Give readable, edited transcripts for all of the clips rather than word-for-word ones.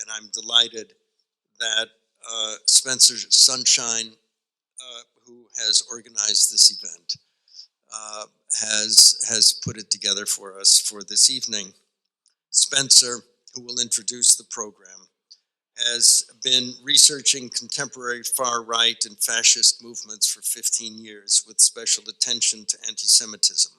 and I'm delighted that Spencer Sunshine, who has organized this event, has put it together for us for this evening. Spencer, who will introduce the program, has been researching contemporary far-right and fascist movements for 15 years with special attention to anti-Semitism.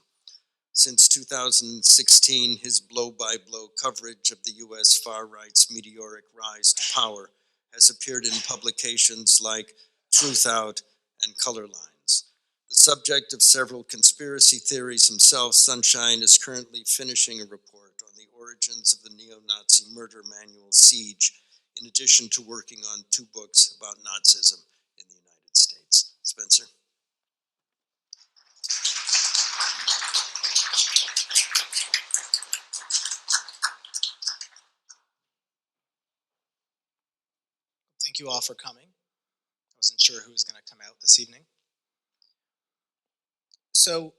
Since 2016, his blow-by-blow coverage of the U.S. far-right's meteoric rise to power has appeared in publications like Truth Out and Color Lines. The subject of several conspiracy theories himself, Sunshine is currently finishing a report on the origins of the neo-Nazi murder manual Siege, in addition to working on 2 books about Nazism in the United States. Spencer? Thank you all for coming. I wasn't sure who was going to come out this evening. So,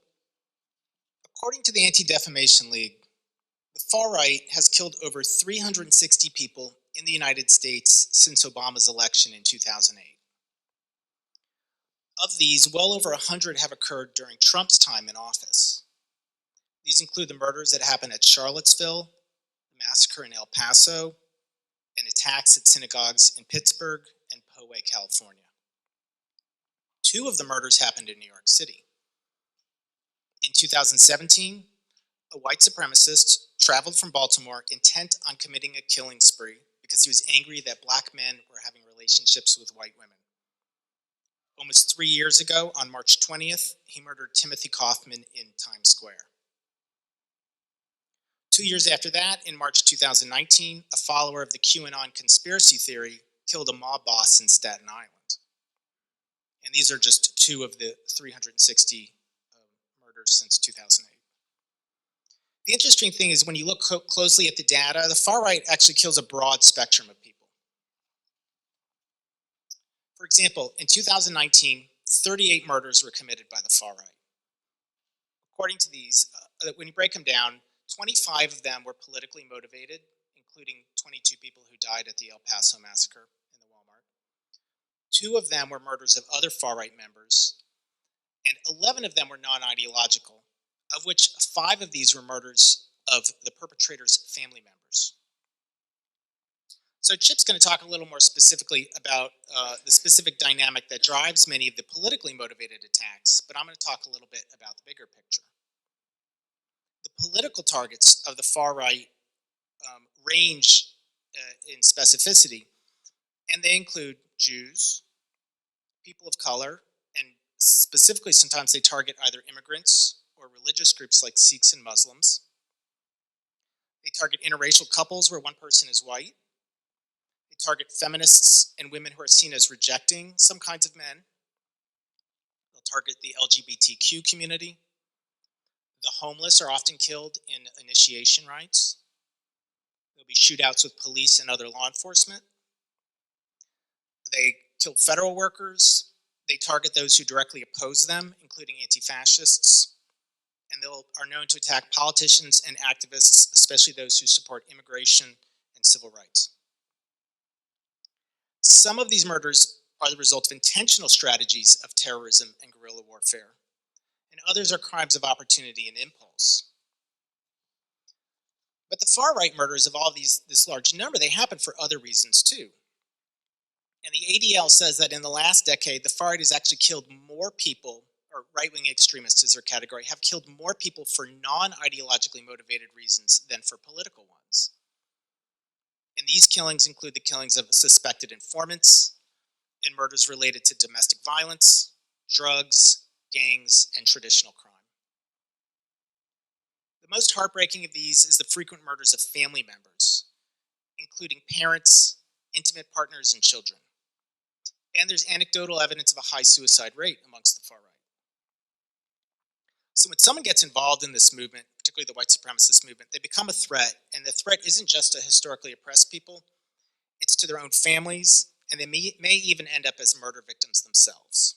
according to the Anti-Defamation League, the far right has killed over 360 people in the United States since Obama's election in 2008. Of these, well over 100 have occurred during Trump's time in office. These include the murders that happened at Charlottesville, the massacre in El Paso, and attacks at synagogues in Pittsburgh and Poway, California. 2 of the murders happened in New York City. In 2017, a white supremacist traveled from Baltimore intent on committing a killing spree because he was angry that black men were having relationships with white women. Almost 3 years ago, on March 20th, he murdered Timothy Kaufman in Times Square. 2 years after that, in March 2019, a follower of the QAnon conspiracy theory killed a mob boss in Staten Island. And these are just 2 of the 360 murders since 2008. The interesting thing is when you look closely at the data, the far right actually kills a broad spectrum of people. For example, in 2019, 38 murders were committed by the far right. According to these, when you break them down, 25 of them were politically motivated, including 22 people who died at the El Paso massacre in the Walmart. 2 of them were murders of other far-right members, and 11 of them were non-ideological, of which 5 of these were murders of the perpetrator's family members. So Chip's going to talk a little more specifically about the specific dynamic that drives many of the politically motivated attacks, but I'm going to talk a little bit about the bigger picture. The political targets of the far right range in specificity, and they include Jews, people of color, and specifically sometimes they target either immigrants or religious groups like Sikhs and Muslims. They target interracial couples where one person is white. They target feminists and women who are seen as rejecting some kinds of men. They'll target the LGBTQ community. The homeless are often killed in initiation rites. There'll be shootouts with police and other law enforcement. They kill federal workers. They target those who directly oppose them, including anti-fascists. And they are known to attack politicians and activists, especially those who support immigration and civil rights. Some of these murders are the result of intentional strategies of terrorism and guerrilla warfare, and others are crimes of opportunity and impulse. But the far-right murders of all this large number, they happen for other reasons too. And the ADL says that in the last decade, the far right has actually killed more people, or right-wing extremists is their category, have killed more people for non-ideologically motivated reasons than for political ones. And these killings include the killings of suspected informants and murders related to domestic violence, drugs, gangs, and traditional crime. The most heartbreaking of these is the frequent murders of family members, including parents, intimate partners, and children. And there's anecdotal evidence of a high suicide rate amongst the far right. So when someone gets involved in this movement, particularly the white supremacist movement, they become a threat, and the threat isn't just to historically oppressed people, it's to their own families, and they may even end up as murder victims themselves.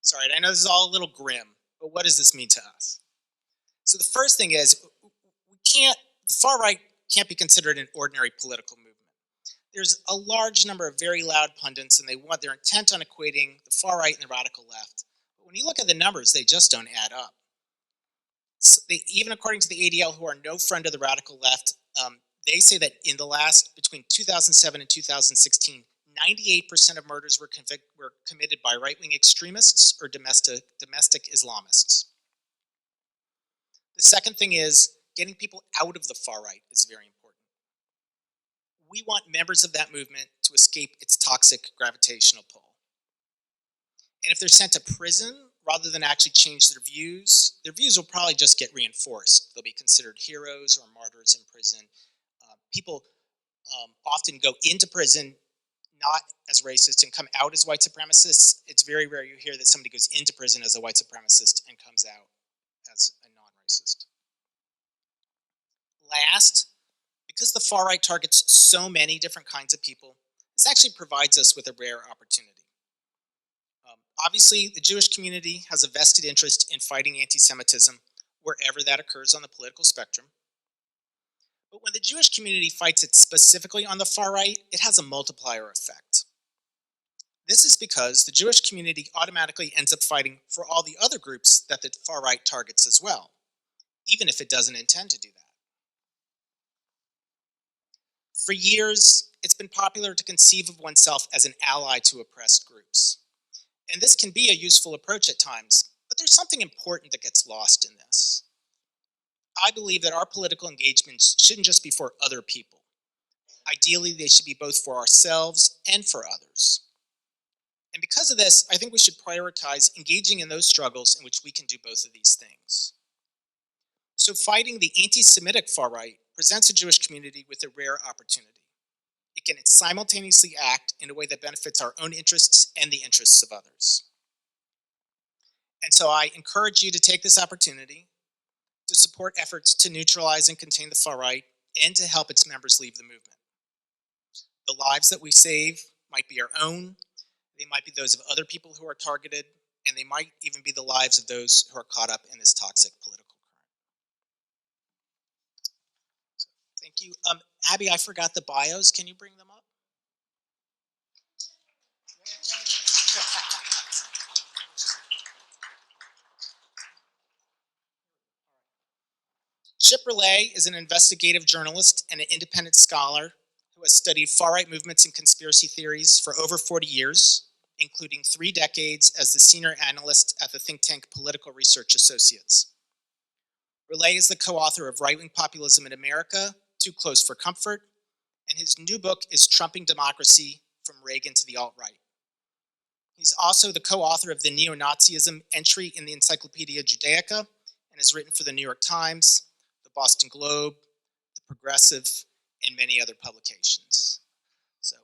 Sorry, I know this is all a little grim, but what does this mean to us? So the first thing is, the far right can't be considered an ordinary political movement. there's a large number of very loud pundits, and they're intent on equating the far right and the radical left. But when you look at the numbers, they just don't add up. So even according to the ADL, who are no friend of the radical left, they say that in the between 2007 and 2016, 98% of murders were committed by right-wing extremists or domestic Islamists. The second thing is getting people out of the far right is very important. We want members of that movement to escape its toxic gravitational pull. And if they're sent to prison, rather than actually change their views will probably just get reinforced. They'll be considered heroes or martyrs in prison. People often go into prison not as racist and come out as white supremacists. It's very rare you hear that somebody goes into prison as a white supremacist and comes out as a non-racist. Last, because the far right targets so many different kinds of people, this actually provides us with a rare opportunity. Obviously, the Jewish community has a vested interest in fighting anti-Semitism wherever that occurs on the political spectrum. But when the Jewish community fights it specifically on the far right, it has a multiplier effect. This is because the Jewish community automatically ends up fighting for all the other groups that the far right targets as well, even if it doesn't intend to do that. For years, it's been popular to conceive of oneself as an ally to oppressed groups. And this can be a useful approach at times, but there's something important that gets lost in this. I believe that our political engagements shouldn't just be for other people. Ideally, they should be both for ourselves and for others. And because of this, I think we should prioritize engaging in those struggles in which we can do both of these things. So fighting the anti-Semitic far right presents a Jewish community with a rare opportunity. It can simultaneously act in a way that benefits our own interests and the interests of others. And so I encourage you to take this opportunity to support efforts to neutralize and contain the far right and to help its members leave the movement. The lives that we save might be our own, they might be those of other people who are targeted, and they might even be the lives of those who are caught up in this toxic political current. So, thank you. Abby, I forgot the bios. Can you bring them up? Chip Berlet is an investigative journalist and an independent scholar who has studied far-right movements and conspiracy theories for over 40 years, including 3 decades as the senior analyst at the think tank Political Research Associates. Berlet is the co-author of Right-Wing Populism in America, Too Close for Comfort, and his new book is Trumping Democracy, From Reagan to the Alt-Right. He's also the co-author of the Neo-Nazism entry in the Encyclopedia Judaica and has written for the New York Times, the Boston Globe, the Progressive, and many other publications. So,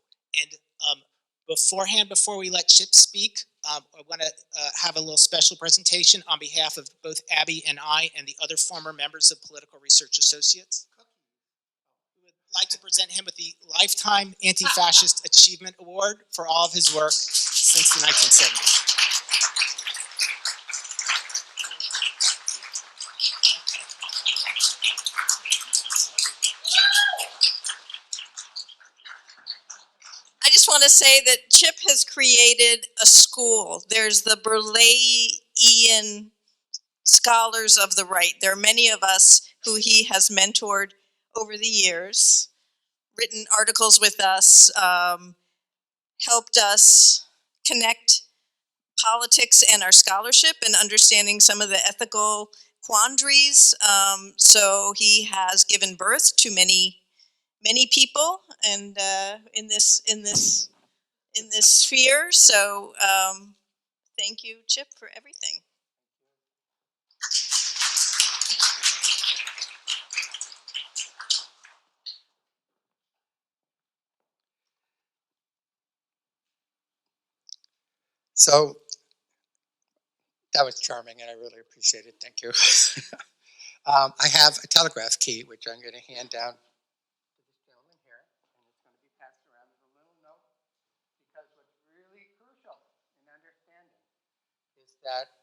and beforehand, before we let Chip speak, I want to have a little special presentation on behalf of both Abby and I and the other former members of Political Research Associates. We would like to present him with the Lifetime Anti-Fascist Achievement Award for all of his work since the 1970s. I just want to say that Chip has created a school. There's the Berletian scholars of the right. There are many of us who he has mentored over the years, written articles with us, helped us connect politics and our scholarship and understanding some of the ethical quandaries. So he has given birth to many people, and in this sphere. So thank you, Chip, for everything. So that was charming, and I really appreciate it. Thank you. I have a telegraph key, which I'm going to hand down to this gentleman here, and it's going to be passed around as a little note, because what's really crucial in understanding is that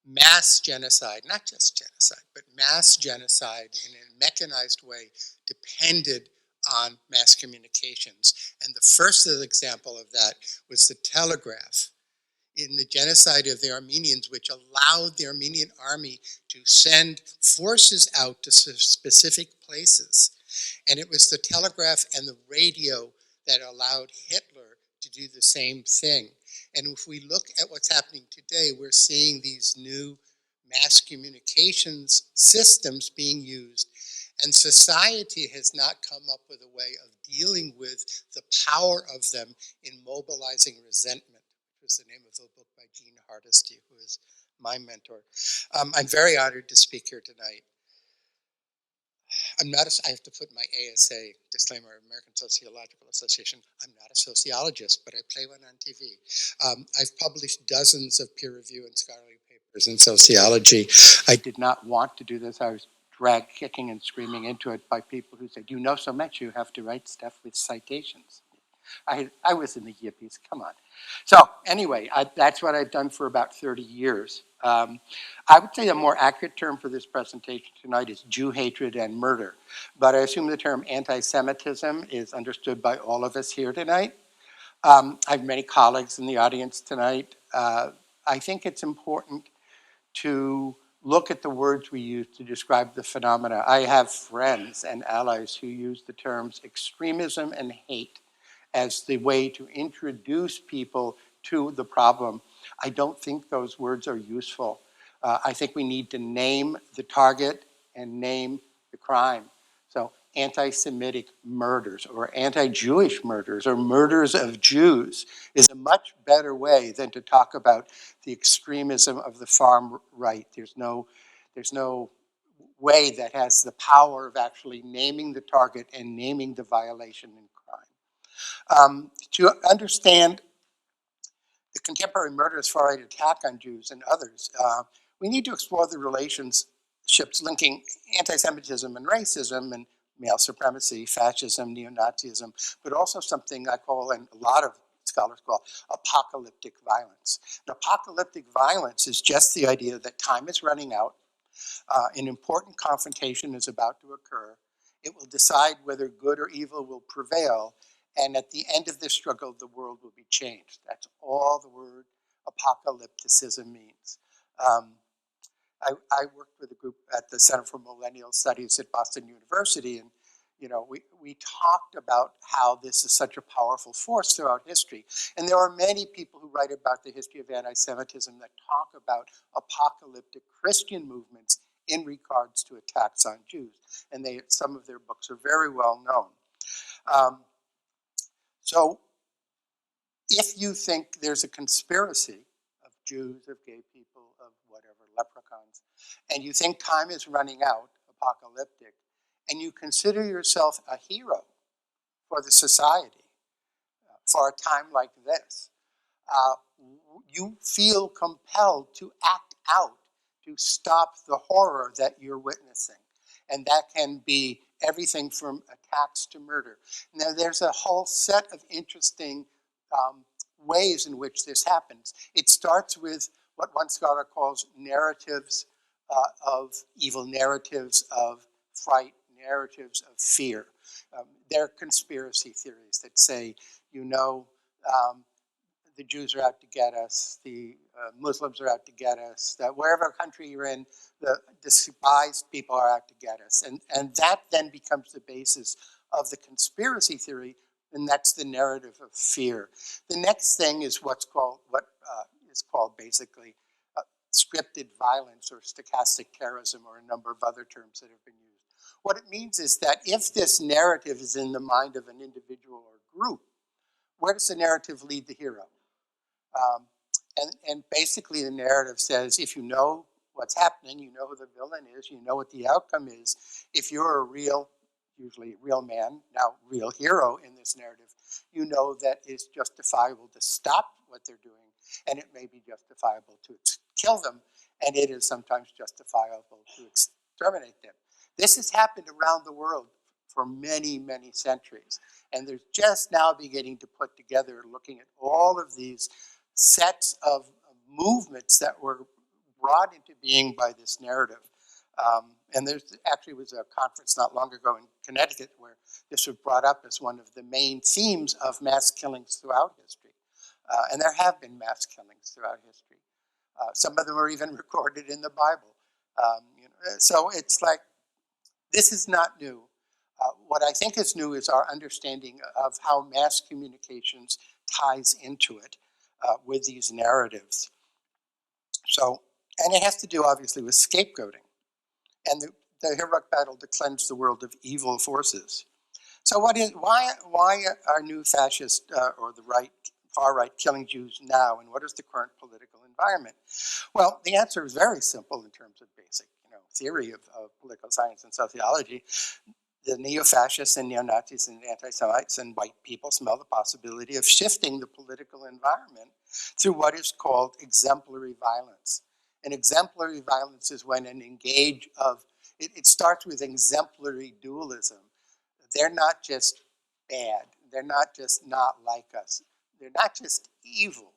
mass genocide, not just genocide, but mass genocide in a mechanized way, depended on mass communications. And the first example of that was the telegraph in the genocide of the Armenians, which allowed the Armenian army to send forces out to specific places. And it was the telegraph and the radio that allowed Hitler to do the same thing. And if we look at what's happening today, we're seeing these new mass communications systems being used. And society has not come up with a way of dealing with the power of them in mobilizing resentment, which was the name of the book by Gene Hardesty, who is my mentor. I'm very honored to speak here tonight. I have to put my ASA, disclaimer, American Sociological Association. I'm not a sociologist, but I play one on TV. I've published dozens of peer review and scholarly papers in sociology. I did not want to do this. I was dragged kicking and screaming into it by people who said, you know so much, you have to write stuff with citations. I was in the yippies, come on. So anyway, that's what I've done for about 30 years. I would say a more accurate term for this presentation tonight is Jew hatred and murder. But I assume the term anti-Semitism is understood by all of us here tonight. I have many colleagues in the audience tonight. I think it's important to look at the words we use to describe the phenomena. I have friends and allies who use the terms extremism and hate as the way to introduce people to the problem. I don't think those words are useful. I think we need to name the target and name the crime. So anti-Semitic murders or anti-Jewish murders or murders of Jews is a much better way than to talk about the extremism of the far right. There's no way that has the power of actually naming the target and naming the violation and crime. To understand the contemporary murderous far-right attack on Jews and others, we need to explore the relationships linking anti-Semitism and racism and male supremacy, fascism, neo-Nazism, but also something I call, and a lot of scholars call, apocalyptic violence. And apocalyptic violence is just the idea that time is running out, an important confrontation is about to occur, it will decide whether good or evil will prevail, and at the end of this struggle, the world will be changed. That's all the word apocalypticism means. I worked with a group at the Center for Millennial Studies at Boston University, and we talked about how this is such a powerful force throughout history. And there are many people who write about the history of anti-Semitism that talk about apocalyptic Christian movements in regards to attacks on Jews. And some of their books are very well known. So if you think there's a conspiracy of Jews, of gay people, of whatever, leprechauns, and you think time is running out, apocalyptic, and you consider yourself a hero for the society, for a time like this, you feel compelled to act out to stop the horror that you're witnessing. And that can be everything from attacks to murder. Now, there's a whole set of interesting ways in which this happens. It starts with what one scholar calls narratives of evil, narratives of fright, narratives of fear. They're conspiracy theories that say, the Jews are out to get us, the Muslims are out to get us, that wherever country you're in, the despised people are out to get us. And that then becomes the basis of the conspiracy theory, and that's the narrative of fear. The next thing is what is called basically scripted violence or stochastic terrorism, or a number of other terms that have been used. What it means is that if this narrative is in the mind of an individual or group, where does the narrative lead the hero? And basically the narrative says, if you know what's happening, you know who the villain is, you know what the outcome is. If you're a real, usually real man, now real hero in this narrative, you know that it's justifiable to stop what they're doing, and it may be justifiable to kill them, and it is sometimes justifiable to exterminate them. This has happened around the world for many, many centuries. And they're just now beginning to put together, looking at all of these sets of movements that were brought into being by this narrative. And there actually was a conference not long ago in Connecticut where this was brought up as one of the main themes of mass killings throughout history. And there have been mass killings throughout history. Some of them are even recorded in the Bible. So it's like, this is not new. What I think is new is our understanding of how mass communications ties into it with these narratives. So, and it has to do obviously with scapegoating and the heroic battle to cleanse the world of evil forces. So why are new fascists or the right, far right killing Jews now, and what is the current political environment? Well, the answer is very simple in terms of basic theory of political science and sociology. The neo-fascists and neo-Nazis and anti-Semites and white people smell the possibility of shifting the political environment through what is called exemplary violence. And exemplary violence is when an engage of, it starts with exemplary dualism. They're not just bad, they're not just not like us, they're not just evil,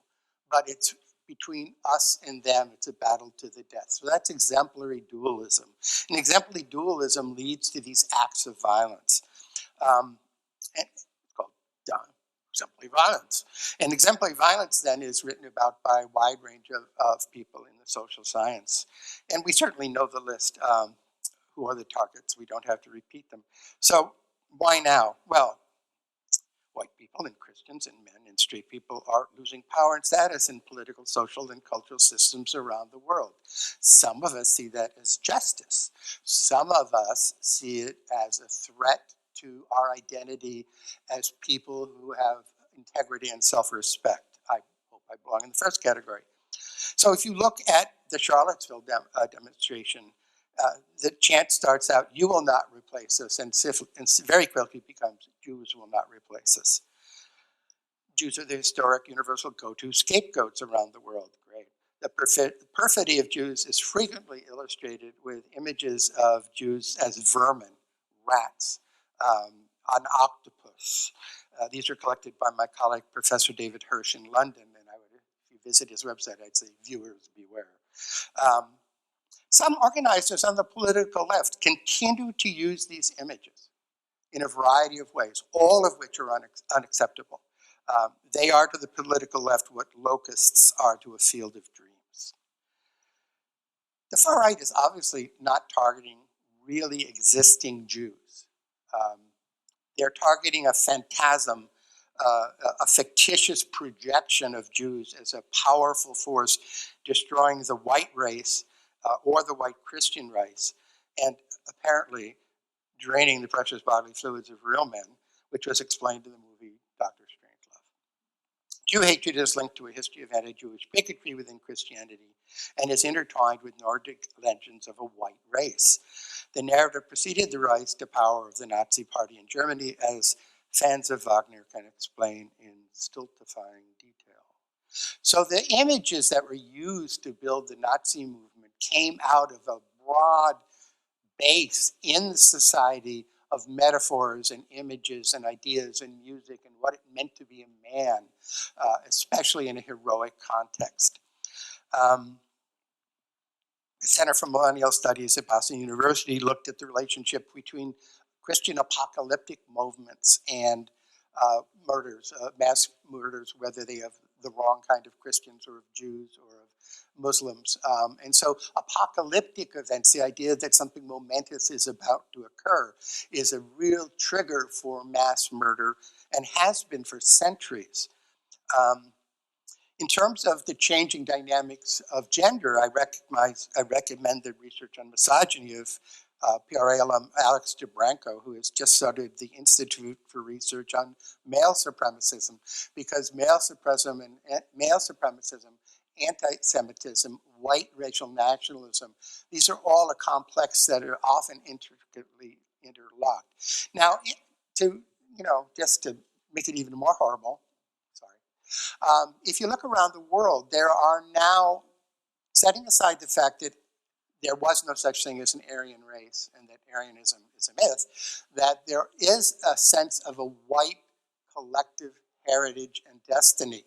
but it's between us and them, it's a battle to the death. So that's exemplary dualism. And exemplary dualism leads to these acts of violence. And it's called exemplary violence. And exemplary violence then is written about by a wide range of people in the social science. And we certainly know the list. Who are the targets? We don't have to repeat them. So why now? Well, white people and Christians and men and straight people are losing power and status in political, social, and cultural systems around the world. Some of us see that as justice. Some of us see it as a threat to our identity as people who have integrity and self-respect. I hope I belong in the first category. So if you look at the Charlottesville demonstration, the chant starts out, "You will not replace us," and very quickly becomes, "Jews will not replace us." Jews are the historic universal go-to scapegoats around the world. Great. The perfidy of Jews is frequently illustrated with images of Jews as vermin, rats, an octopus. These are collected by my colleague, Professor David Hirsch in London, and if you visit his website, I'd say viewers beware. Some organizers on the political left continue to use these images in a variety of ways, all of which are unacceptable. They are to the political left what locusts are to a field of dreams. The far right is obviously not targeting really existing Jews. They're targeting a phantasm, a fictitious projection of Jews as a powerful force destroying the white race or the white Christian race, and apparently draining the precious bodily fluids of real men, which was explained in the movie Dr. Strangelove. Jew hatred is linked to a history of anti-Jewish bigotry within Christianity and is intertwined with Nordic legends of a white race. The narrative preceded the rise to power of the Nazi Party in Germany, as fans of Wagner can explain in stultifying detail. So the images that were used to build the Nazi movement came out of a broad base in the society of metaphors and images and ideas and music and what it meant to be a man, especially in a heroic context. The Center for Millennial Studies at Paso University looked at the relationship between Christian apocalyptic movements and murders, mass murders, whether they have the wrong kind of Christians or of Jews or of Muslims. And so apocalyptic events, the idea that something momentous is about to occur, is a real trigger for mass murder and has been for centuries. In terms of the changing dynamics of gender, I recommend the research on misogyny of PRA alum Alex DeBranco, who has just started the Institute for Research on Male Supremacism, because male supremacism, anti-Semitism, white racial nationalism, these are all a complex that are often intricately interlocked. Now, just to make it even more horrible, if you look around the world, there are now, setting aside the fact that there was no such thing as an Aryan race and that Aryanism is a myth, that there is a sense of a white collective heritage and destiny,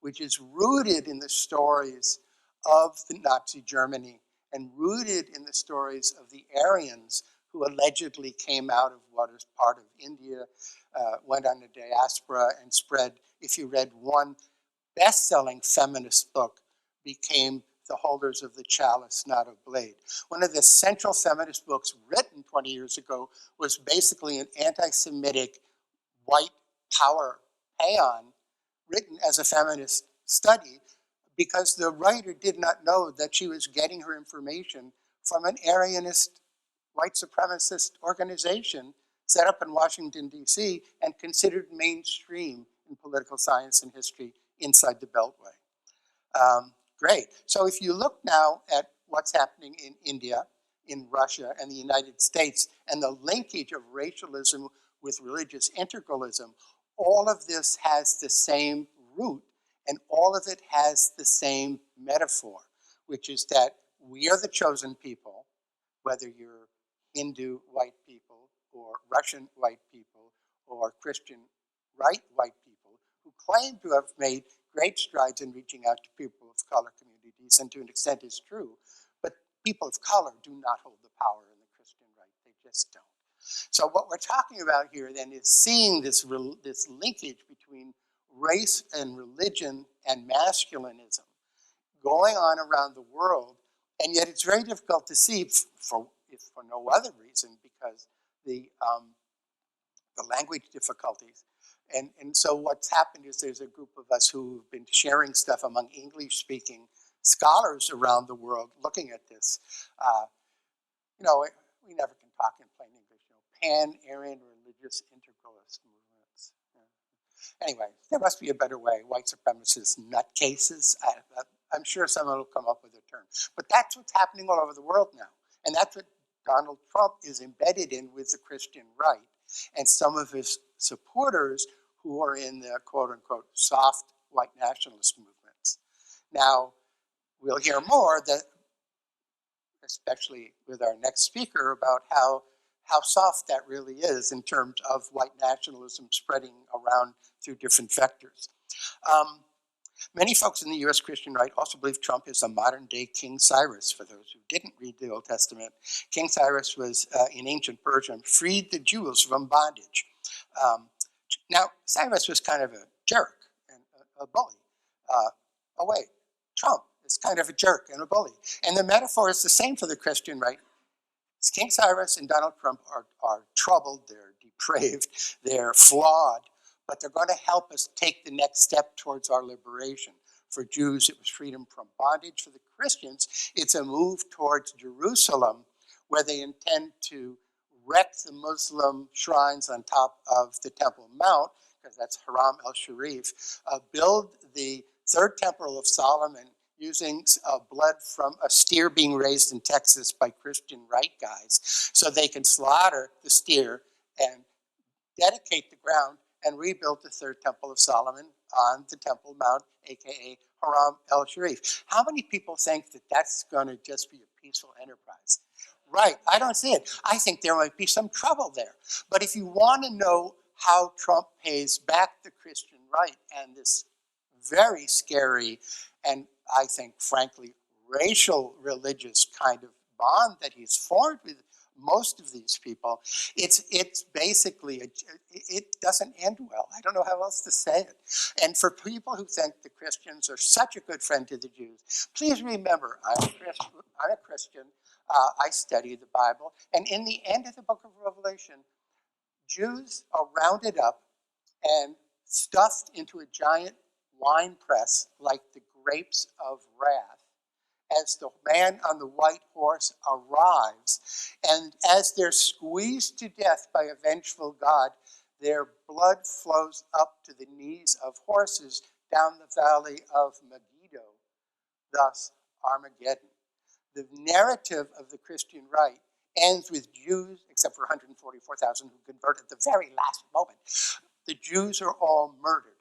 which is rooted in the stories of the Nazi Germany and rooted in the stories of the Aryans who allegedly came out of what is part of India, went on a diaspora and spread. If you read one best-selling feminist book, became the holders of the chalice, not a blade. One of the central feminist books written 20 years ago was basically an anti-Semitic white power paean written as a feminist study because the writer did not know that she was getting her information from an Aryanist white supremacist organization set up in Washington, D.C. and considered mainstream in political science and history inside the Beltway. Great. So if you look now at what's happening in India, in Russia, and the United States, and the linkage of racialism with religious integralism, all of this has the same root, and all of it has the same metaphor, which is that we are the chosen people, whether you're Hindu white people, or Russian white people, or Christian white people, who claim to have made great strides in reaching out to people of color communities, and to an extent is true, but people of color do not hold the power in the Christian right. They just don't. So what we're talking about here then is seeing this linkage between race and religion and masculinism going on around the world, and yet it's very difficult to see if for no other reason because the language difficulties. And so what's happened is there's a group of us who've been sharing stuff among English-speaking scholars around the world looking at this. We never can talk in plain English. Pan-Aryan religious integralist movements. Anyway, there must be a better way. White supremacist nutcases. I'm sure someone will come up with a term. But that's what's happening all over the world now. And that's what Donald Trump is embedded in with the Christian right. And some of his supporters who are in the quote-unquote soft white nationalist movements. Now, we'll hear more, especially with our next speaker, about how soft that really is in terms of white nationalism spreading around through different vectors. Many folks in the U.S. Christian right also believe Trump is a modern-day King Cyrus. For those who didn't read the Old Testament, King Cyrus was, in ancient Persia, freed the Jews from bondage. Now, Cyrus was kind of a jerk and a bully. Oh wait, Trump is kind of a jerk and a bully. And the metaphor is the same for the Christian right. King Cyrus and Donald Trump are troubled, they're depraved, they're flawed, but they're going to help us take the next step towards our liberation. For Jews, it was freedom from bondage. For the Christians, it's a move towards Jerusalem, where they intend to wreck the Muslim shrines on top of the Temple Mount, because that's Haram al-Sharif, build the third temple of Solomon using blood from a steer being raised in Texas by Christian right guys, so they can slaughter the steer and dedicate the ground and rebuild the third temple of Solomon on the Temple Mount, aka Haram al-Sharif. How many people think that that's going to just be a peaceful enterprise? Right, I don't see it. I think there might be some trouble there. But if you want to know how Trump pays back the Christian right and this very scary and I think, frankly, racial religious kind of bond that he's formed with most of these people, it's basically, it doesn't end well. I don't know how else to say it. And for people who think the Christians are such a good friend to the Jews, please remember, I'm a Christian, I study the Bible, and in the end of the book of Revelation, Jews are rounded up and stuffed into a giant wine press like the grapes of wrath as the man on the white horse arrives. And as they're squeezed to death by a vengeful God, their blood flows up to the knees of horses down the valley of Megiddo, thus Armageddon. The narrative of the Christian right ends with Jews, except for 144,000 who convert at the very last moment. The Jews are all murdered.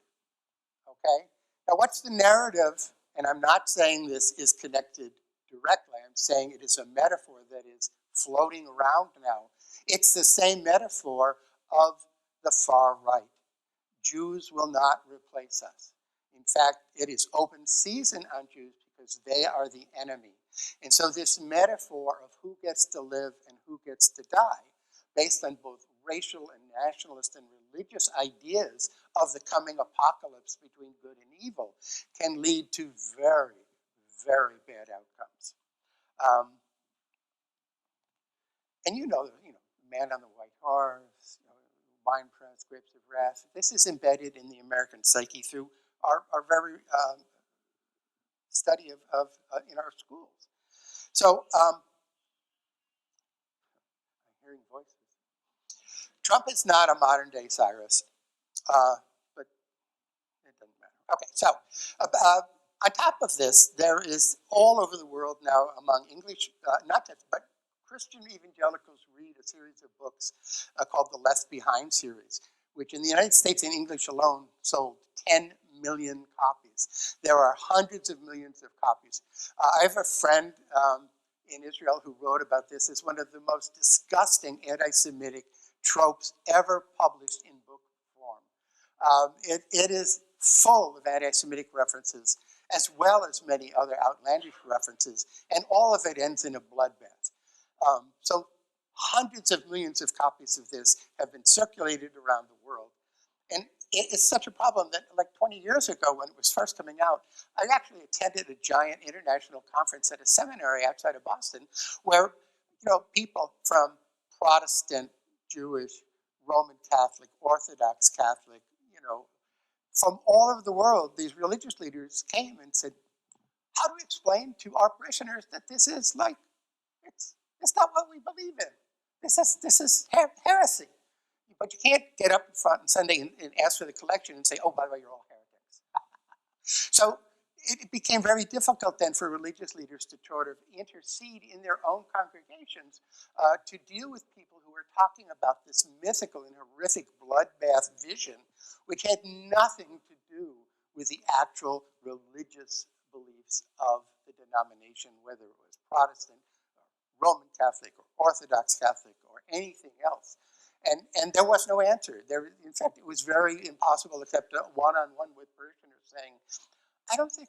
Okay? Now, what's the narrative? And I'm not saying this is connected directly. I'm saying it is a metaphor that is floating around now. It's the same metaphor of the far right. Jews will not replace us. In fact, it is open season on Jews because because they are the enemy. And so this metaphor of who gets to live and who gets to die, based on both racial and nationalist and religious ideas of the coming apocalypse between good and evil, can lead to very, very bad outcomes. And Man on the White Horse, Wine Press, Grapes of Wrath. This is embedded in the American psyche through our very study of in our schools. So, I'm hearing voices. Trump is not a modern day Cyrus, but it doesn't matter. Okay, so on top of this, there is all over the world now among English, not just, but Christian evangelicals read a series of books called the Left Behind series, which in the United States in English alone sold 10 million copies. There are hundreds of millions of copies. I have a friend in Israel who wrote about this. It's one of the most disgusting anti-Semitic tropes ever published in book form. It is full of anti-Semitic references, as well as many other outlandish references, and all of it ends in a bloodbath. So hundreds of millions of copies of this have been circulated around the world. And it's such a problem that like 20 years ago when it was first coming out, I actually attended a giant international conference at a seminary outside of Boston where, people from Protestant, Jewish, Roman Catholic, Orthodox Catholic, from all over the world, these religious leaders came and said, how do we explain to our parishioners that this is like, it's not what we believe in. This is heresy. But you can't get up in front on Sunday and ask for the collection and say, oh, by the way, you're all heretics. So it became very difficult then for religious leaders to sort of intercede in their own congregations to deal with people who were talking about this mythical and horrific bloodbath vision, which had nothing to do with the actual religious beliefs of the denomination, whether it was Protestant, or Roman Catholic, or Orthodox Catholic, or anything else. And there was no answer. In fact, it was very impossible except one-on-one with parishioners saying, I don't think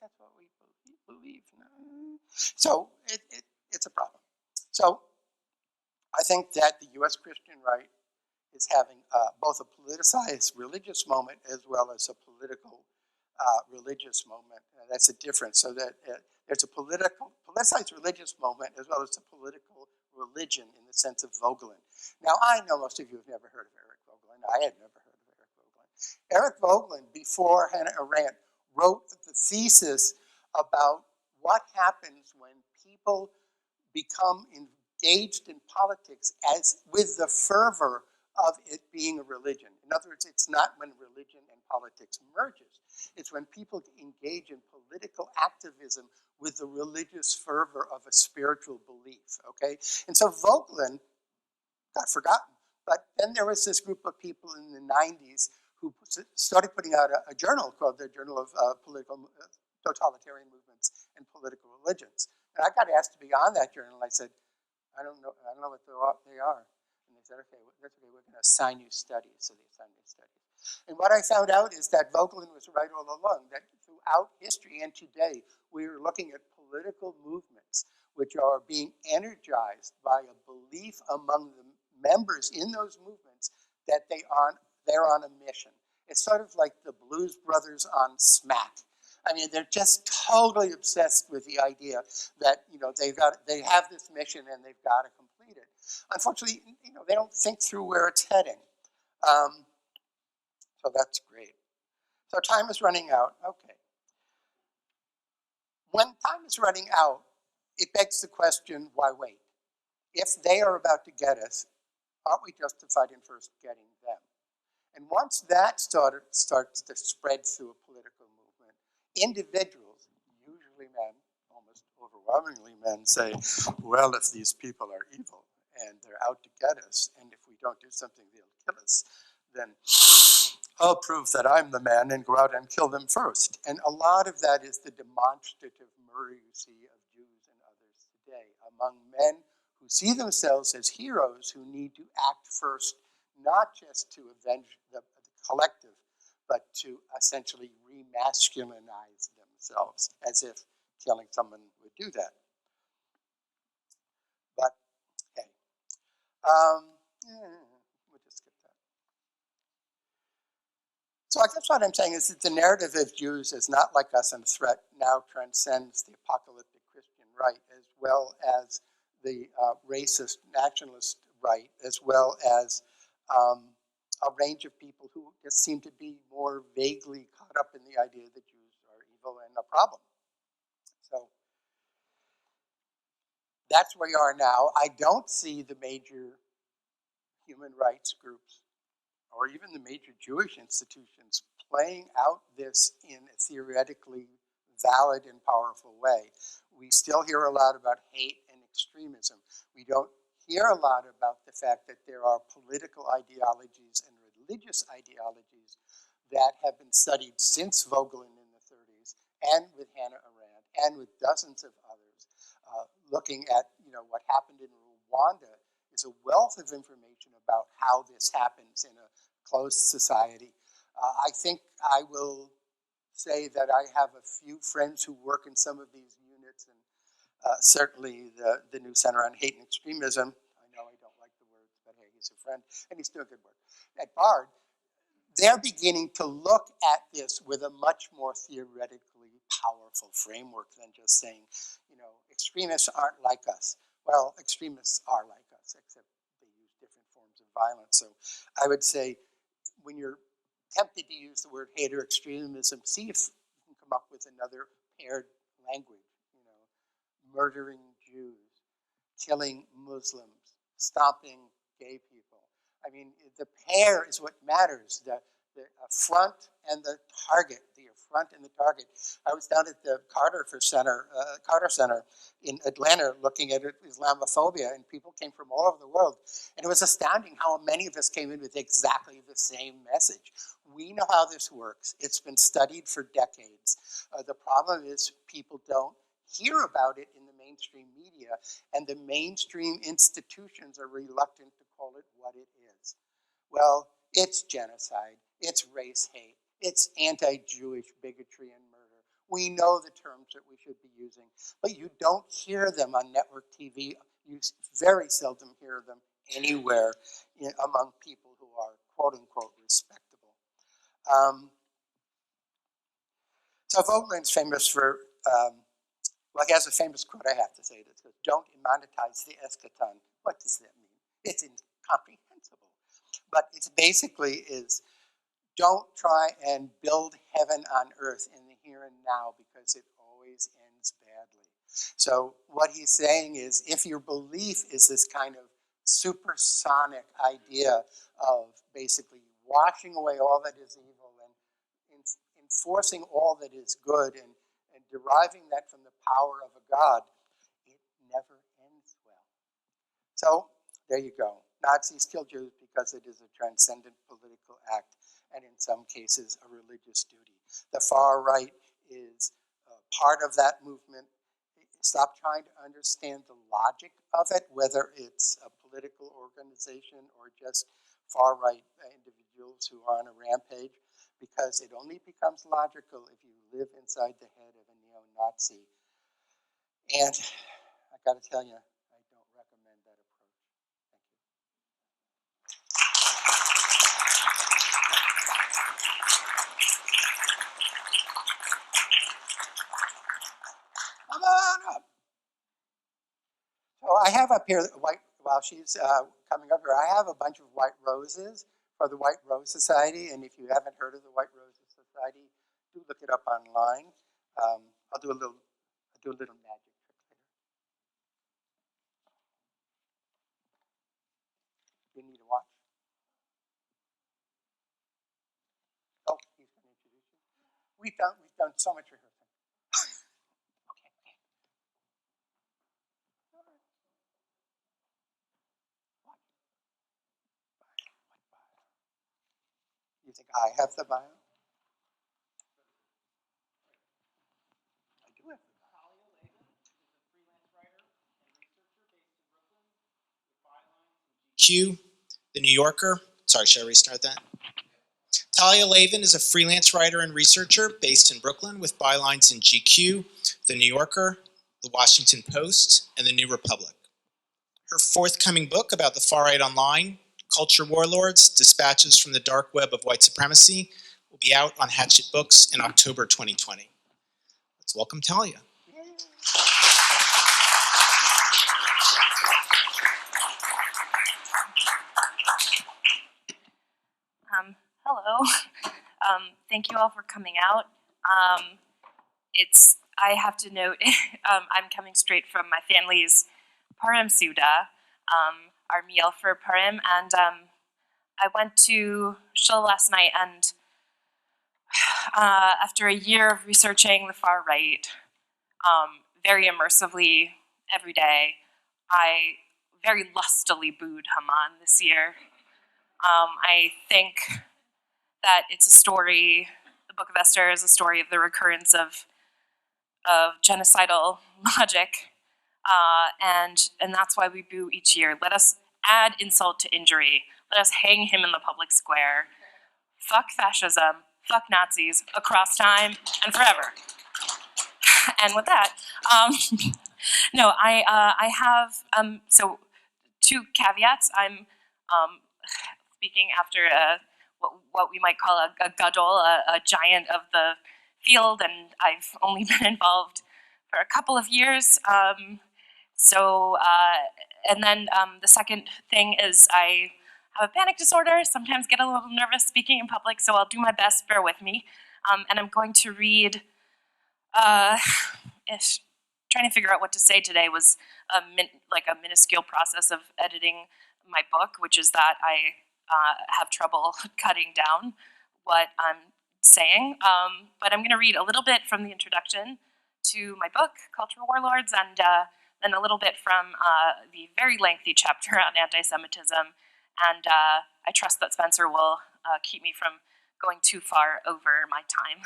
that's what we believe. No. So it's a problem. So I think that the U.S. Christian right is having both a politicized religious moment as well as a political religious moment. That's a difference. So that there's a politicized religious moment as well as a political religion in the sense of Vogelin. Now, I know most of you have never heard of Eric Vogelin. I had never heard of Eric Vogelin. Eric Vogelin, before Hannah Arendt, wrote the thesis about what happens when people become engaged in politics as with the fervor of it being a religion. In other words, it's not when religion and politics merges. It's when people engage in political activism with the religious fervor of a spiritual belief, okay? And so Vogelin got forgotten. But then there was this group of people in the 90s who started putting out a journal called the Journal of Totalitarian Movements and Political Religions. And I got asked to be on that journal. I said, I don't know what they are. And they said, okay, that's okay, we're going to assign you studies. So they assigned me studies. And what I found out is that Vogelin was right all along, that throughout history and today, we are looking at political movements which are being energized by a belief among the members in those movements that they're on a mission. It's sort of like the Blues Brothers on smack. I mean, they're just totally obsessed with the idea that, they have this mission and they've got to complete it. Unfortunately, they don't think through where it's heading. So that's great. So time is running out. Okay. When time is running out, it begs the question, why wait? If they are about to get us, aren't we justified in first getting them? And once that starts to spread through a political movement, individuals, usually men, almost overwhelmingly men, say, well, if these people are evil and they're out to get us, and if we don't do something, they'll kill us, then I'll prove that I'm the man and go out and kill them first. And a lot of that is the demonstrative murder you see of Jews and others today among men who see themselves as heroes who need to act first, not just to avenge the collective, but to essentially remasculinize themselves, as if killing someone would do that. But, hey. We'll just skip that. So I guess what I'm saying is that the narrative of Jews as not like us and a threat now transcends the apocalyptic Christian right, as well as the racist nationalist right, as well as a range of people who just seem to be more vaguely caught up in the idea that Jews are evil and a problem. So that's where we are now. I don't see the major human rights groups or even the major Jewish institutions playing out this in a theoretically valid and powerful way. We still hear a lot about hate and extremism. We don't hear a lot about the fact that there are political ideologies and religious ideologies that have been studied since Vogelin in the 30s, and with Hannah Arendt, and with dozens of others, looking at what happened in Rwanda is a wealth of information about how this happens in a closed society. I think I will say that I have a few friends who work in some of these units, and certainly the new Center on Hate and Extremism. I know I don't like the words, but hey, he's a friend, and he's doing good work. At Bard, they're beginning to look at this with a much more theoretically powerful framework than just saying, extremists aren't like us. Well, extremists are like us, except they use different forms of violence. So I would say when you're tempted to use the word hate or extremism, see if you can come up with another paired language. Murdering Jews, killing Muslims, stopping gay people. I mean, the pair is what matters. The front and the target. The front and the target. I was down at the Carter Center in Atlanta looking at Islamophobia, and people came from all over the world. And it was astounding how many of us came in with exactly the same message. We know how this works. It's been studied for decades. The problem is people don't hear about it in the mainstream media, and the mainstream institutions are reluctant to call it what it is. Well, it's genocide, it's race hate, it's anti-Jewish bigotry and murder. We know the terms that we should be using, but you don't hear them on network TV. You very seldom hear them anywhere among people who are quote-unquote respectable. So Vogelin's famous for he has a famous quote, I have to say this, goes, don't monetize the eschaton. What does that mean? It's incomprehensible. But it basically is, don't try and build heaven on earth in the here and now, because it always ends badly. So what he's saying is, if your belief is this kind of supersonic idea of basically washing away all that is evil and enforcing all that is good and deriving that from the power of a God, it never ends well. So there you go. Nazis kill Jews because it is a transcendent political act, and in some cases a religious duty. The far right is part of that movement. Stop trying to understand the logic of it, whether it's a political organization or just far right individuals who are on a rampage, because it only becomes logical if you live inside the head of a neo-Nazi. And I got to tell you, I don't recommend that approach. Thank you. Come on up. So I have up here, while she's coming up here, I have a bunch of white roses for the White Rose Society, and if you haven't heard of the White Rose Society, do look it up online. I'll do a little magic trick later. You need a watch? Oh, he's going to introduce you. We've done so much rehearsing. Okay. You think I have the bio? I do have the bio. Talia Lavin is a freelance writer and researcher based in Brooklyn with bylines in GQ, The New Yorker. Sorry, should I restart that? Talia Lavin is a freelance writer and researcher based in Brooklyn with bylines in GQ, The New Yorker, The Washington Post, and The New Republic. Her forthcoming book about the far right online, Culture Warlords, Dispatches from the Dark Web of White Supremacy, will be out on Hatchet Books in October 2020. Let's welcome Talia. Hello. Thank you all for coming out. I have to note, I'm coming straight from my family's Purim Suda, our meal for Purim, and I went to Shul last night, and after a year of researching the far right, very immersively every day, I very lustily booed Haman this year. I think that it's a story, the Book of Esther is a story of the recurrence of genocidal logic, and that's why we boo each year. Let us add insult to injury. Let us hang him in the public square. Fuck fascism, fuck Nazis, across time and forever. And with that, no, I have, so 2 caveats. I'm speaking after what we might call a gadol, a giant of the field, and I've only been involved for a couple of years. And then the second thing is I have a panic disorder, sometimes get a little nervous speaking in public, so I'll do my best, bear with me. And I'm going to read, trying to figure out what to say today was a minuscule process of editing my book, which is that I have trouble cutting down what I'm saying. But I'm going to read a little bit from the introduction to my book, Cultural Warlords, and then a little bit from the very lengthy chapter on anti-Semitism. And I trust that Spencer will keep me from going too far over my time.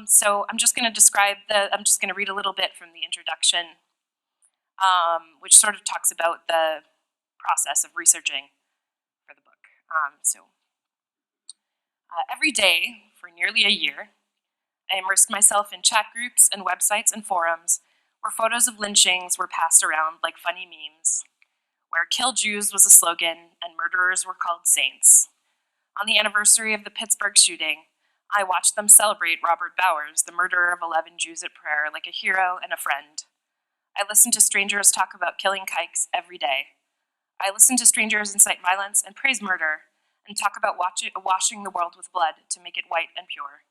So I'm just going to read a little bit from the introduction, which sort of talks about the process of researching for the book. Every day for nearly a year, I immersed myself in chat groups and websites and forums where photos of lynchings were passed around like funny memes, where "Kill Jews" was a slogan and murderers were called saints. On the anniversary of the Pittsburgh shooting, I watched them celebrate Robert Bowers, the murderer of 11 Jews at prayer, like a hero and a friend. I listened to strangers talk about killing kikes every day. I listened to strangers incite violence and praise murder, and talk about washing the world with blood to make it white and pure.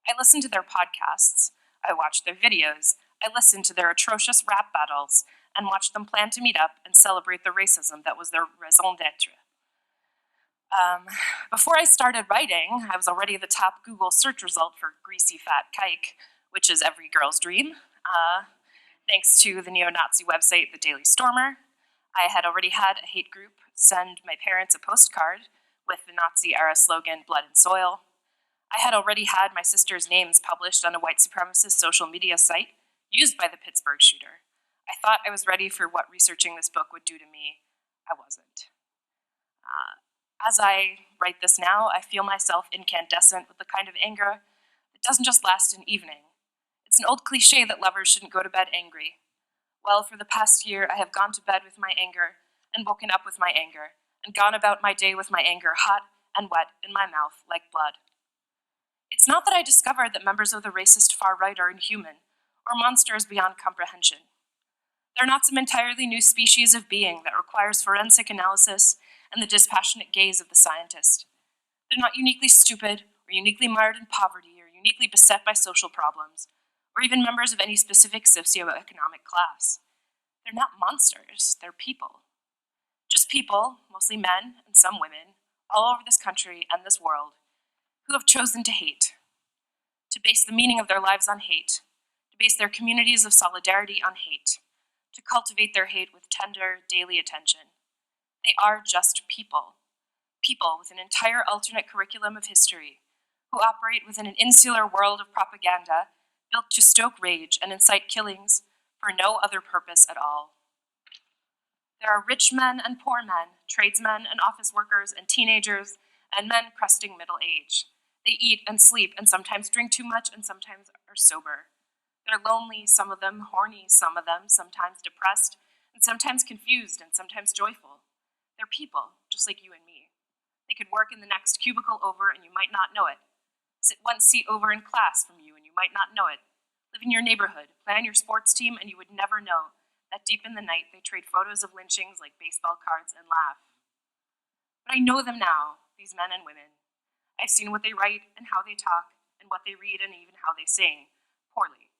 I listened to their podcasts. I watched their videos. I listened to their atrocious rap battles and watched them plan to meet up and celebrate the racism that was their raison d'etre. Before I started writing, I was already the top Google search result for greasy fat kike, which is every girl's dream. Thanks to the neo-Nazi website, The Daily Stormer, I had already had a hate group send my parents a postcard with the Nazi-era slogan, "Blood and Soil." I had already had my sister's names published on a white supremacist social media site used by the Pittsburgh shooter. I thought I was ready for what researching this book would do to me. I wasn't. As I write this now, I feel myself incandescent with the kind of anger that doesn't just last an evening. It's an old cliche that lovers shouldn't go to bed angry. Well, for the past year, I have gone to bed with my anger and woken up with my anger and gone about my day with my anger hot and wet in my mouth like blood. It's not that I discovered that members of the racist far right are inhuman or monsters beyond comprehension. They're not some entirely new species of being that requires forensic analysis and the dispassionate gaze of the scientist. They're not uniquely stupid or uniquely mired in poverty or uniquely beset by social problems or even members of any specific socioeconomic class. They're not monsters, they're people. Just people, mostly men and some women, all over this country and this world, who have chosen to hate, to base the meaning of their lives on hate, to base their communities of solidarity on hate, to cultivate their hate with tender, daily attention. They are just people. People with an entire alternate curriculum of history, who operate within an insular world of propaganda built to stoke rage and incite killings for no other purpose at all. There are rich men and poor men, tradesmen and office workers and teenagers and men cresting middle age. They eat and sleep and sometimes drink too much and sometimes are sober. They're lonely, some of them, horny, some of them, sometimes depressed, and sometimes confused and sometimes joyful. They're people, just like you and me. They could work in the next cubicle over and you might not know it. Sit one seat over in class from you and you might not know it. Live in your neighborhood, play on your sports team, and you would never know that deep in the night they trade photos of lynchings like baseball cards and laugh. But I know them now, these men and women. I've seen what they write and how they talk and what they read and even how they sing, poorly.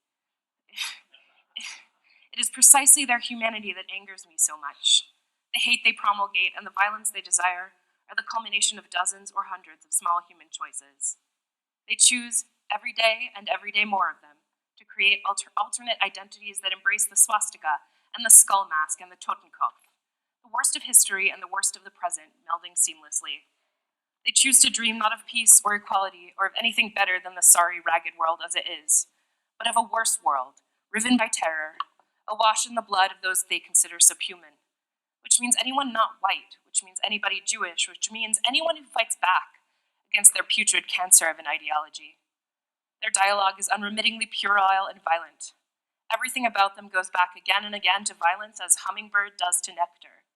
It is precisely their humanity that angers me so much. The hate they promulgate and the violence they desire are the culmination of dozens or hundreds of small human choices. They choose every day and every day more of them to create alternate identities that embrace the swastika and the skull mask and the Totenkopf, the worst of history and the worst of the present melding seamlessly. They choose to dream not of peace or equality or of anything better than the sorry, ragged world as it is, but of a worse world, riven by terror, awash in the blood of those they consider subhuman, which means anyone not white, which means anybody Jewish, which means anyone who fights back against their putrid cancer of an ideology. Their dialogue is unremittingly puerile and violent. Everything about them goes back again and again to violence as hummingbird does to nectar.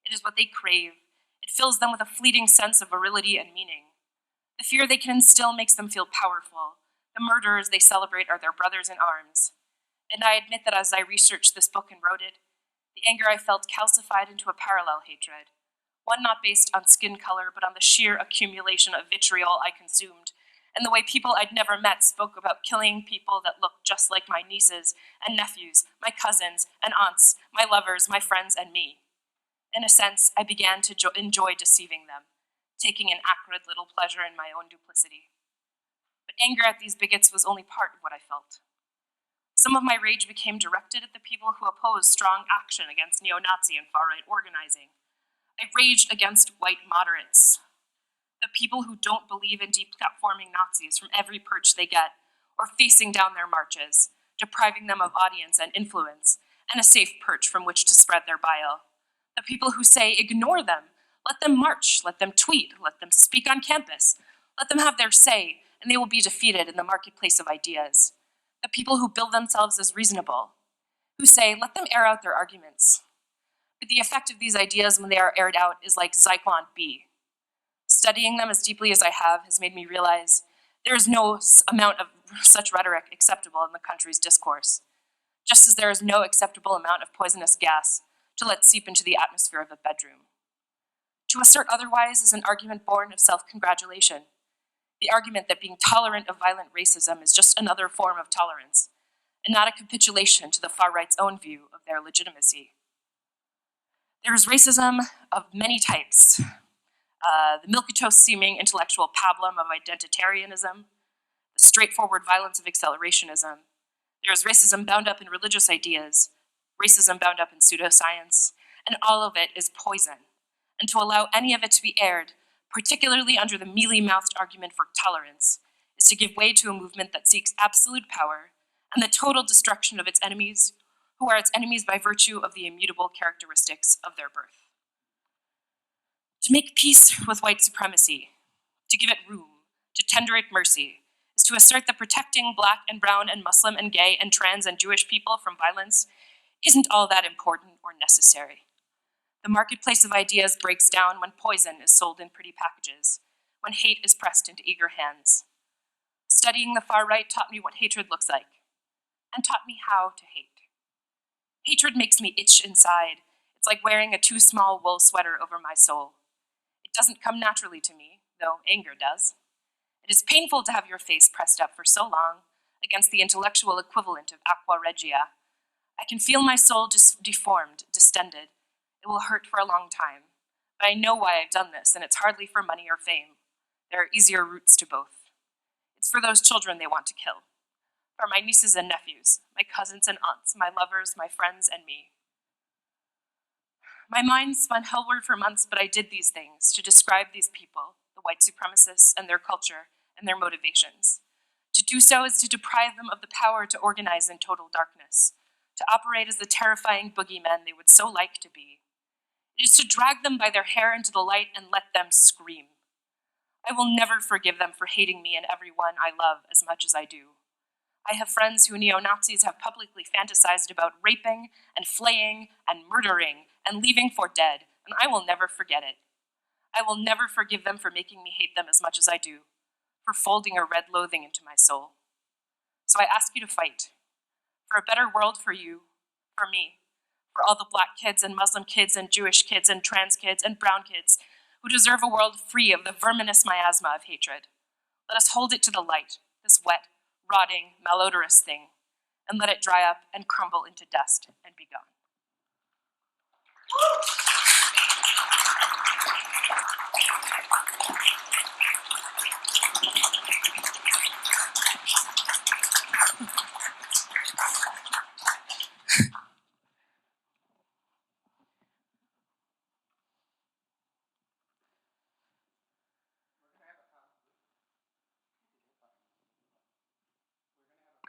It is what they crave. It fills them with a fleeting sense of virility and meaning. The fear they can instill makes them feel powerful. The murderers they celebrate are their brothers in arms. And I admit that as I researched this book and wrote it, the anger I felt calcified into a parallel hatred, one not based on skin color, but on the sheer accumulation of vitriol I consumed, and the way people I'd never met spoke about killing people that looked just like my nieces and nephews, my cousins and aunts, my lovers, my friends, and me. In a sense, I began to enjoy deceiving them, taking an acrid little pleasure in my own duplicity. But anger at these bigots was only part of what I felt. Some of my rage became directed at the people who opposed strong action against neo-Nazi and far-right organizing. I raged against white moderates, the people who don't believe in deplatforming Nazis from every perch they get, or facing down their marches, depriving them of audience and influence, and a safe perch from which to spread their bile. The people who say, ignore them, let them march, let them tweet, let them speak on campus, let them have their say, and they will be defeated in the marketplace of ideas. The people who bill themselves as reasonable, who say, let them air out their arguments. But the effect of these ideas when they are aired out is like Zyklon B. Studying them as deeply as I have has made me realize there is no amount of such rhetoric acceptable in the country's discourse, just as there is no acceptable amount of poisonous gas to let seep into the atmosphere of a bedroom. To assert otherwise is an argument born of self-congratulation, the argument that being tolerant of violent racism is just another form of tolerance, and not a capitulation to the far-right's own view of their legitimacy. There is racism of many types. The milquetoast-seeming intellectual pablum of identitarianism, the straightforward violence of accelerationism. There is racism bound up in religious ideas, racism bound up in pseudoscience, and all of it is poison. And to allow any of it to be aired, particularly under the mealy-mouthed argument for tolerance, is to give way to a movement that seeks absolute power and the total destruction of its enemies, who are its enemies by virtue of the immutable characteristics of their birth. To make peace with white supremacy, to give it room, to tender it mercy, is to assert that protecting Black and brown and Muslim and gay and trans and Jewish people from violence isn't all that important or necessary. The marketplace of ideas breaks down when poison is sold in pretty packages, when hate is pressed into eager hands. Studying the far right taught me what hatred looks like, and taught me how to hate. Hatred makes me itch inside. It's like wearing a too small wool sweater over my soul. It doesn't come naturally to me, though anger does. It is painful to have your face pressed up for so long against the intellectual equivalent of aqua regia. I can feel my soul deformed, distended. It will hurt for a long time, but I know why I've done this, and it's hardly for money or fame. There are easier routes to both. It's for those children they want to kill, for my nieces and nephews, my cousins and aunts, my lovers, my friends, and me. My mind spun hellward for months, but I did these things to describe these people, the white supremacists and their culture and their motivations. To do so is to deprive them of the power to organize in total darkness, to operate as the terrifying boogeymen they would so like to be. It is to drag them by their hair into the light and let them scream. I will never forgive them for hating me and everyone I love as much as I do. I have friends who neo-Nazis have publicly fantasized about raping and flaying and murdering and leaving for dead, and I will never forget it. I will never forgive them for making me hate them as much as I do, for folding a red loathing into my soul. So I ask you to fight for a better world for you, for me, for all the Black kids and Muslim kids and Jewish kids and trans kids and brown kids who deserve a world free of the verminous miasma of hatred. Let us hold it to the light, this wet, rotting, malodorous thing, and let it dry up and crumble into dust and be gone.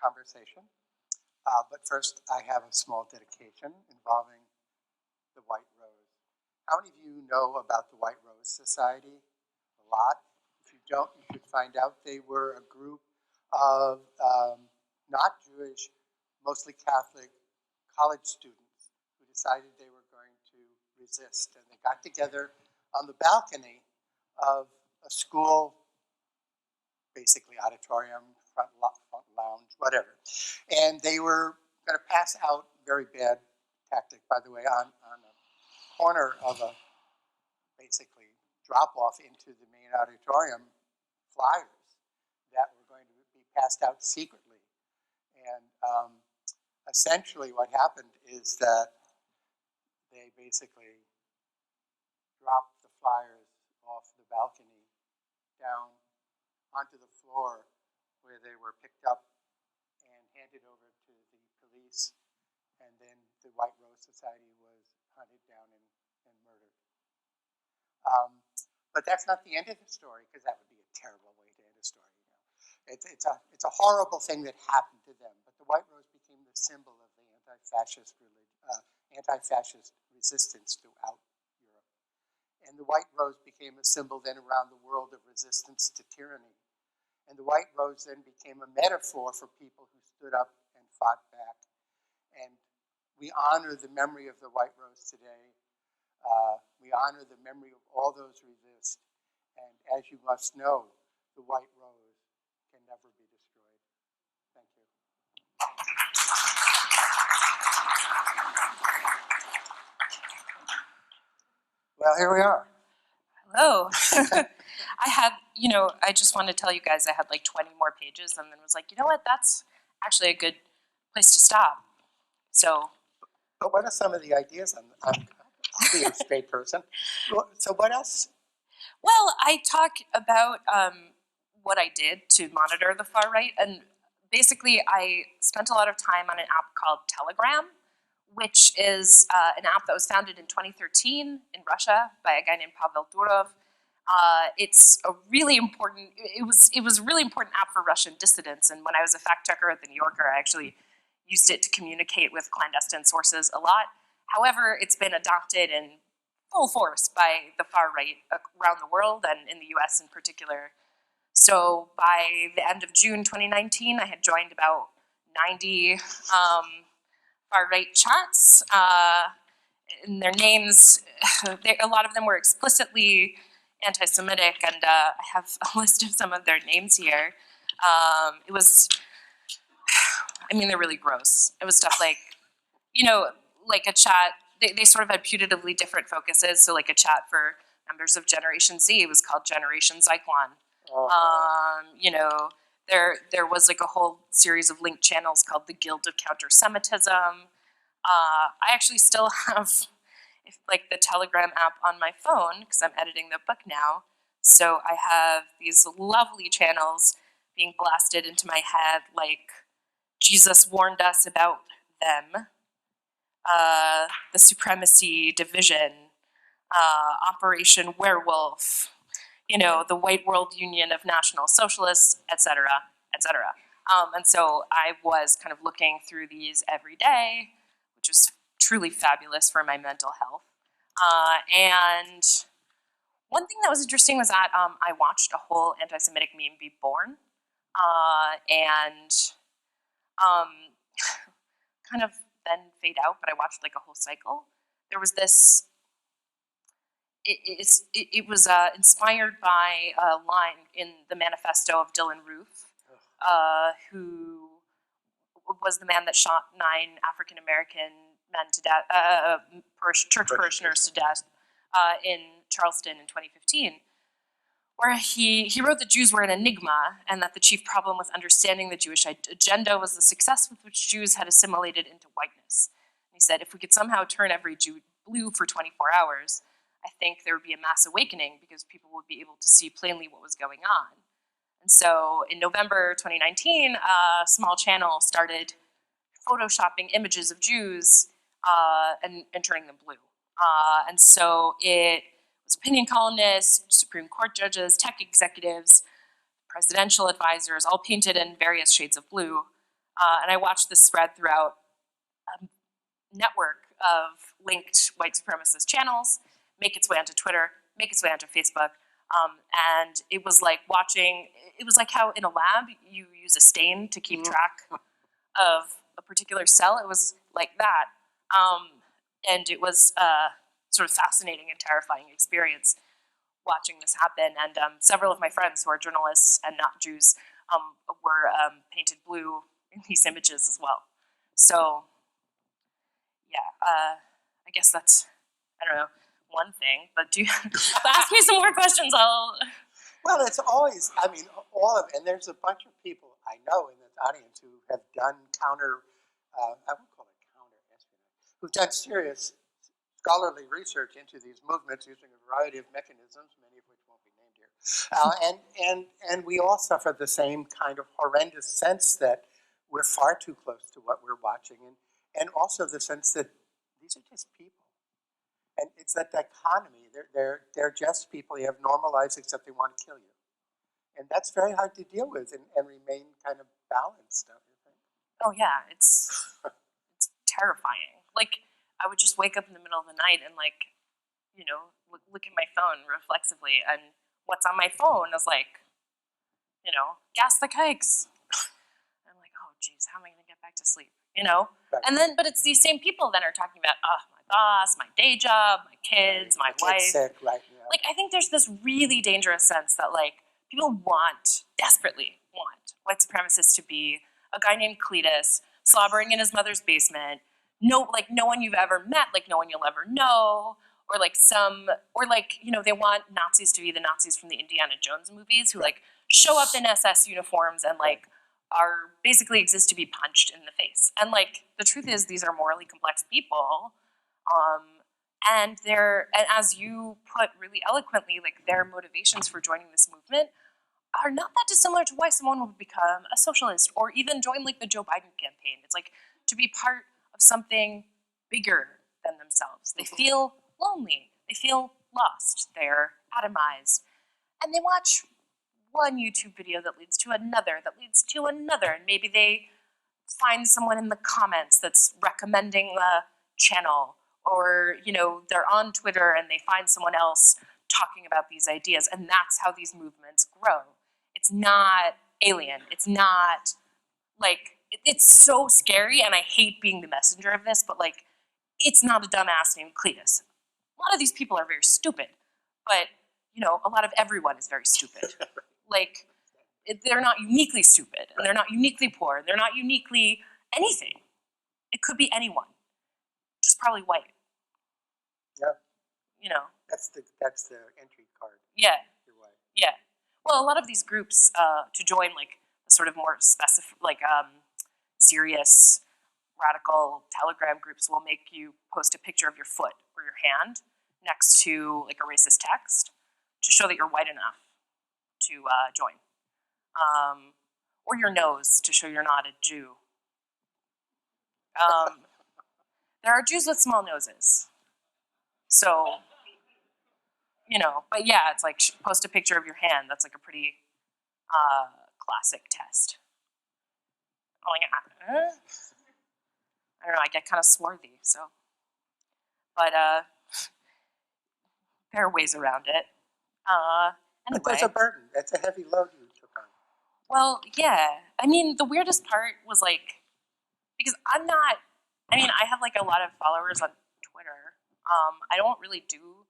Conversation. But first, I have a small dedication involving the White Rose. How many of you know about the White Rose Society? A lot. If you don't, you should find out. They were a group of not Jewish, mostly Catholic college students who decided they were going to resist. And they got together on the balcony of a school, basically auditorium, front lounge, whatever. And they were going to pass out, very bad tactic, by the way, on a corner of a basically drop off into the main auditorium, flyers that were going to be passed out secretly. And essentially what happened is that they basically dropped the flyers off the balcony down onto the floor, where they were picked up and handed over to the police, and then the White Rose Society was hunted down and murdered. But that's not the end of the story, because that would be a terrible way to end a story. You know? It's a horrible thing that happened to them, but the White Rose became the symbol of the anti-fascist resistance throughout Europe. And the White Rose became a symbol then around the world of resistance to tyranny. And the White Rose then became a metaphor for people who stood up and fought back. And we honor the memory of the White Rose today. We honor the memory of all those who resist. And as you must know, the White Rose can never be destroyed. Thank you. Well, here we are. Hello. I had, I just want to tell you guys I had like 20 more pages and then was like, you know what, that's actually a good place to stop. So. But what are some of the ideas? I'll be a straight person. So what else? Well, I talk about what I did to monitor the far right, and basically I spent a lot of time on an app called Telegram, which is an app that was founded in 2013 in Russia by a guy named Pavel Durov. It's a really important, it was a really important app for Russian dissidents, and when I was a fact checker at the New Yorker, I actually used it to communicate with clandestine sources a lot. However, it's been adopted in full force by the far right around the world and in the US in particular. So by the end of June 2019, I had joined about 90 far right chats, and their names, a lot of them were explicitly anti-Semitic, and I have a list of some of their names here. It was, they're really gross. It was stuff like, like a chat, they sort of had putatively different focuses. So like a chat for members of Generation Z was called Generation Zyklon. There was like a whole series of linked channels called the Guild of Counter-Semitism. I actually still have the Telegram app on my phone because I'm editing the book now. So I have these lovely channels being blasted into my head like Jesus warned us about them, the Supremacy Division, Operation Werewolf, the White World Union of National Socialists, etc., etc. And so I was kind of looking through these every day, which was truly fabulous for my mental health. And One thing that was interesting was that I watched a whole anti-Semitic meme be born, and kind of then fade out, but I watched like a whole cycle. There was this, it was inspired by a line in the manifesto of Dylan Roof, who was the man that shot 9 African-American men to death, church parishioners to death in Charleston in 2015, where he wrote that Jews were an enigma and that the chief problem with understanding the Jewish agenda was the success with which Jews had assimilated into whiteness. And he said, if we could somehow turn every Jew blue for 24 hours, I think there would be a mass awakening because people would be able to see plainly what was going on. And so in November 2019, a small channel started photoshopping images of Jews and turning them blue. And so it was opinion columnists, Supreme Court judges, tech executives, presidential advisors, all painted in various shades of blue. And I watched this spread throughout a network of linked white supremacist channels, make its way onto Twitter, make its way onto Facebook. And it was like watching, it was like how in a lab you use a stain to keep track of a particular cell. It was like that. And it was sort of fascinating and terrifying experience watching this happen. And several of my friends who are journalists and not Jews were painted blue in these images as well. So, yeah, I guess that's, I don't know, one thing, but do you ask me some more questions, I'll... Well, it's always, I mean, all of it, and there's a bunch of people I know in this audience who have done counter, I would call it counter-espionage, who've done serious scholarly research into these movements using a variety of mechanisms, many of which won't be named here. And we all suffer the same kind of horrendous sense that we're far too close to what we're watching, and also the sense that these are just people. And it's that dichotomy. They're just people you have normalized, except they want to kill you. And that's very hard to deal with and remain kind of balanced, don't you think? Oh yeah, it's terrifying. Like, I would just wake up in the middle of the night and like, you know, look at my phone reflexively, and what's on my phone is like, you know, gas the kikes. I'm like, oh geez, how am I gonna get back to sleep? You know? Right. And then, but it's these same people that are talking about, oh, my boss, my day job, my kids, my wife. Sick, right? Yeah. Like, I think there's this really dangerous sense that like people desperately want white supremacists to be a guy named Cletus slobbering in his mother's basement. No one you've ever met, like no one you'll ever know, or like you know, they want Nazis to be the Nazis from the Indiana Jones movies who like show up in SS uniforms and like are basically exist to be punched in the face. And like the truth is, these are morally complex people, and as you put really eloquently, like their motivations for joining this movement are not that dissimilar to why someone would become a socialist or even join like the Joe Biden campaign. It's like to be part of something bigger than themselves. They feel lonely. They feel lost. They're atomized. And they watch one YouTube video that leads to another, and maybe they find someone in the comments that's recommending a channel, or, you know, they're on Twitter and they find someone else talking about these ideas, and that's how these movements grow. It's not alien. It's not, like, it's so scary, and I hate being the messenger of this, but, like, it's not a dumbass named Cletus. A lot of these people are very stupid, but, you know, a lot of everyone is very stupid. Like, they're not uniquely stupid, and they're not uniquely poor, and they're not uniquely anything. It could be anyone, just probably white. Yeah. You know. That's the entry card. Yeah. You're white. Yeah. Well, a lot of these groups to join like sort of more specific, like serious radical Telegram groups will make you post a picture of your foot or your hand next to like a racist text to show that you're white enough to join, or your nose to show you're not a Jew. There are Jews with small noses, so, you know, but yeah, it's like post a picture of your hand. That's like a pretty classic test. Oh, yeah. I don't know, I get kind of swarthy, so. But there are ways around it. But there's a Anyway, burden. That's a heavy load you took on. well, yeah. I mean, the weirdest part was like, because I have like a lot of followers on Twitter. I don't really do,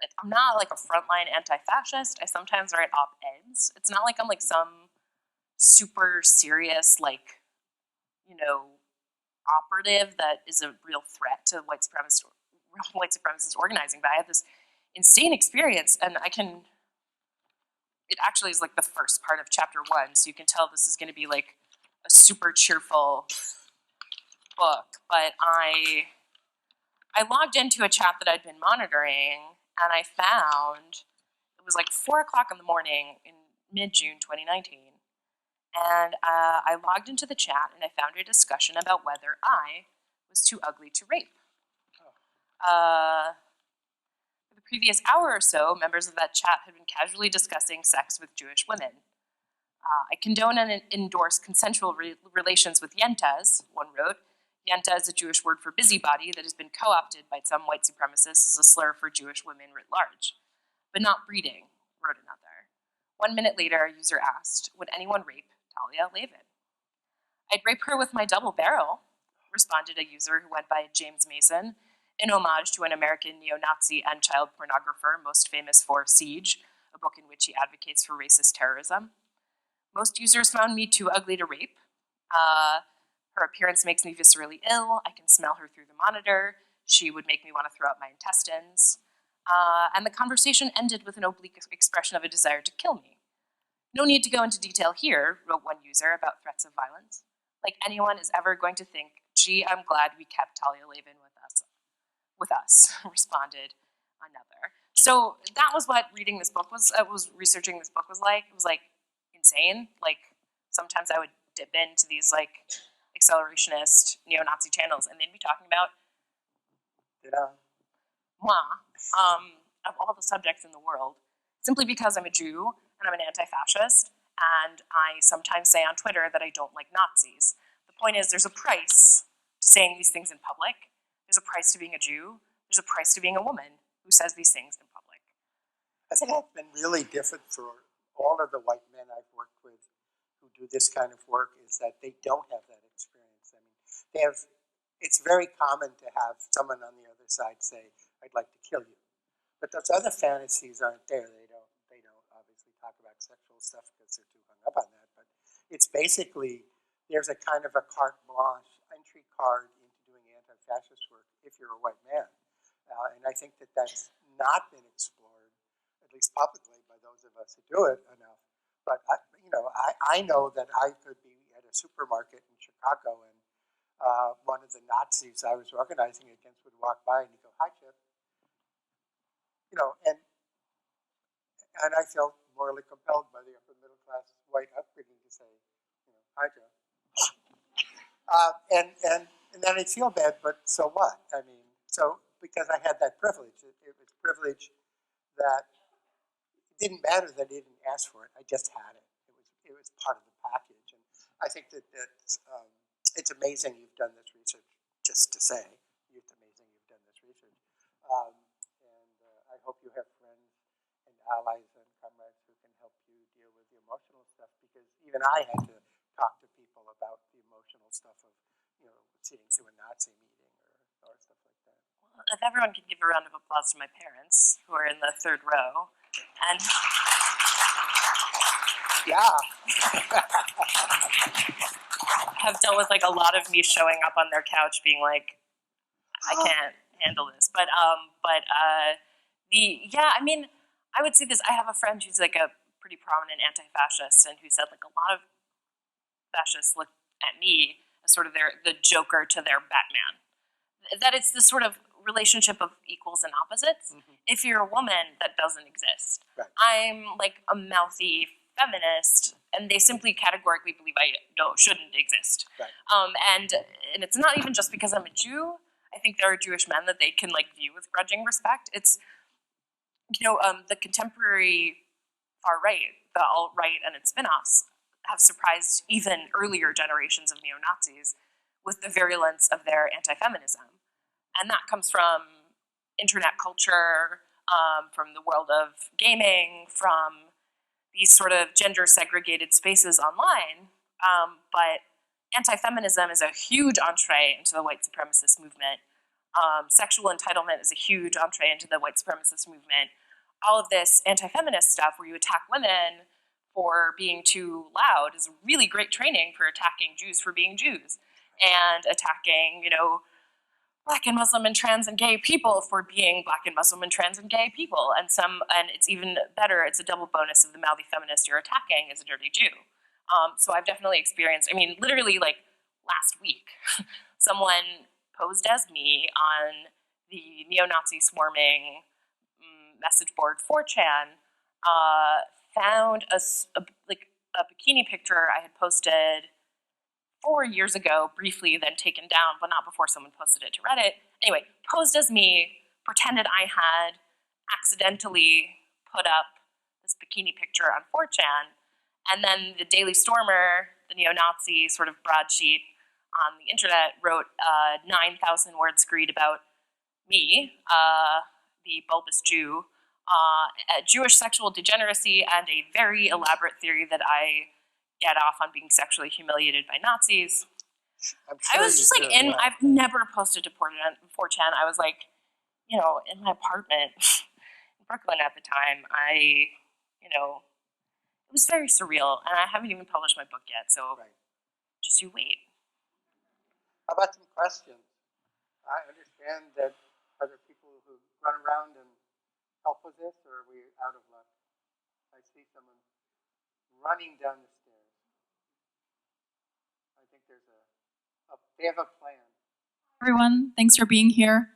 like, I'm not like a frontline anti-fascist. I sometimes write op-eds. It's not like I'm like some super serious, like, you know, operative that is a real threat to white supremacist organizing. But I had this insane experience, and it actually is like the first part of chapter 1, so you can tell this is going to be like a super cheerful book. But I logged into a chat that I'd been monitoring, and I found it was like 4 o'clock in the morning in mid-June 2019. And I logged into the chat, and I found a discussion about whether I was too ugly to rape. For the previous hour or so, members of that chat had been casually discussing sex with Jewish women. I condone and endorse consensual relations with yentas, one wrote. Yenta is a Jewish word for busybody that has been co-opted by some white supremacists as a slur for Jewish women writ large. But not breeding, wrote another. 1 minute later, a user asked, would anyone rape Talia Lavin? I'd rape her with my double barrel, responded a user who went by James Mason, in homage to an American neo-Nazi and child pornographer most famous for Siege, a book in which he advocates for racist terrorism. Most users found me too ugly to rape. Her appearance makes me viscerally ill. I can smell her through the monitor. She would make me want to throw up my intestines. And the conversation ended with an oblique expression of a desire to kill me. No need to go into detail here, wrote one user about threats of violence. Like anyone is ever going to think, gee, I'm glad we kept Talia Lavin with us, responded another. So that was what reading this book was researching this book was like. It was like insane. Like sometimes I would dip into these like accelerationist neo-Nazi channels, and they'd be talking about moi, of all the subjects in the world, simply because I'm a Jew and I'm an anti-fascist, and I sometimes say on Twitter that I don't like Nazis. The point is, there's a price to saying these things in public. There's a price to being a Jew. There's a price to being a woman who says these things in public. I think it's been really different for all of the white men I've worked with who do this kind of work is that they don't have that experience. I mean, it's very common to have someone on the other side say, I'd like to kill you. But those other fantasies aren't there. They don't obviously talk about sexual stuff because they're too hung up on that. But it's basically, there's a kind of a carte blanche entry card into doing anti-fascist work if you're a white man. And I think that that's not been explored, at least publicly, by those of us who do it enough. But I know that I could be at a supermarket in Chicago, and one of the Nazis I was organizing against would walk by and he'd go, "Hi, Chip." And I felt morally compelled by the upper middle class white upbringing to say, "Hi, Joe." And then I'd feel bad, but so what? I mean, so because I had that privilege, it was privilege that it didn't matter that I didn't ask for it. I just had it. It was part of the package, and I think that it's amazing you've done this research. Just to say, it's amazing you've done this research, and I hope you have friends and allies and comrades who can help you deal with the emotional stuff. Because even I had to talk to people about the emotional stuff of sitting through a Nazi meeting or stuff like that. Well, if everyone could give a round of applause to my parents, who are in the third row, and Yeah. have dealt with like a lot of me showing up on their couch being like, I can't handle this. But I mean, I would say this. I have a friend who's like a pretty prominent anti-fascist, and who said like a lot of fascists look at me as sort of the Joker to their Batman. That it's this sort of relationship of equals and opposites. Mm-hmm. If you're a woman, that doesn't exist. Right. I'm like a mouthy feminist, and they simply categorically believe I shouldn't exist. Right. And it's not even just because I'm a Jew. I think there are Jewish men that they can like view with grudging respect. It's the contemporary far right, the alt-right and its spin-offs have surprised even earlier generations of neo-Nazis with the virulence of their anti-feminism. And that comes from internet culture, from the world of gaming, from these sort of gender-segregated spaces online. But anti-feminism is a huge entree into the white supremacist movement. Sexual entitlement is a huge entree into the white supremacist movement. All of this anti-feminist stuff where you attack women for being too loud is really great training for attacking Jews for being Jews, and attacking, you know, Black and Muslim and trans and gay people for being Black and Muslim and trans and gay people. And it's even better, it's a double bonus of the mouthy feminist you're attacking is a dirty Jew. So I've definitely experienced, I mean, literally like last week, someone posed as me on the neo-Nazi swarming message board 4chan, found a bikini picture I had posted 4 years ago, briefly, then taken down, but not before someone posted it to Reddit. Anyway, posed as me, pretended I had accidentally put up this bikini picture on 4chan, and then the Daily Stormer, the neo-Nazi sort of broadsheet on the internet, wrote a 9,000-word screed about me, the bulbous Jew, Jewish sexual degeneracy, and a very elaborate theory that I get off on being sexually humiliated by Nazis. I was just like I've never posted to 4chan. I was like, you know, in my apartment in Brooklyn at the time. It was very surreal, and I haven't even published my book yet, so just you wait. How about some questions? I understand that are there people who run around and help with this, or are we out of luck? I see someone running down the stairs. I think they have a plan. Everyone, thanks for being here.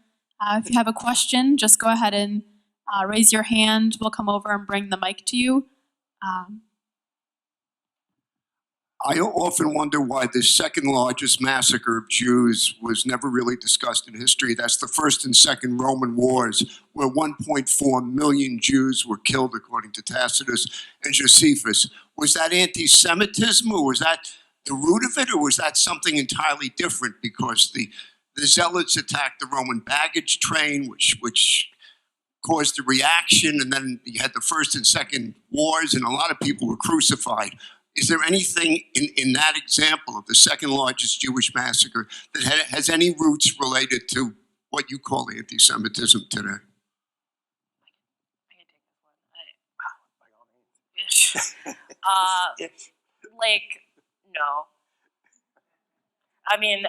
If you have a question, just go ahead and raise your hand. We'll come over and bring the mic to you. I often wonder why the second largest massacre of Jews was never really discussed in history. That's the First and Second Roman Wars, where 1.4 million Jews were killed, according to Tacitus and Josephus. Was that anti-Semitism, or was that the root of it, or was that something entirely different? Because the Zealots attacked the Roman baggage train, which caused a reaction, and then you had the First and Second Wars, and a lot of people were crucified. Is there anything in that example of the second largest Jewish massacre that has any roots related to what you call anti-Semitism today? I can take this one. No. I mean,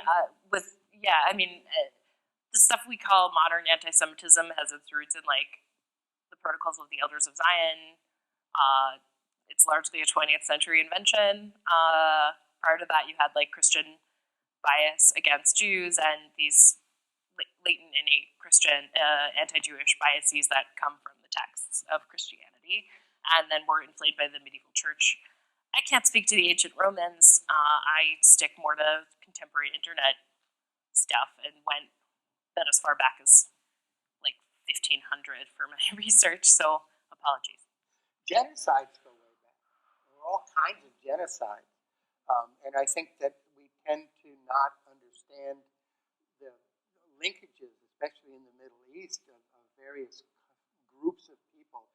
the stuff we call modern anti-Semitism has its roots in like the Protocols of the Elders of Zion. It's largely a 20th century invention. Prior to that, you had like Christian bias against Jews and these latent innate Christian anti-Jewish biases that come from the texts of Christianity, and then were inflated by the medieval church. I can't speak to the ancient Romans. I stick more to contemporary internet stuff and went as far back as like 1500 for my research, so apologies. Genocides go way back. There are all kinds of genocides. And I think that we tend to not understand the linkages, especially in the Middle East, of various groups of people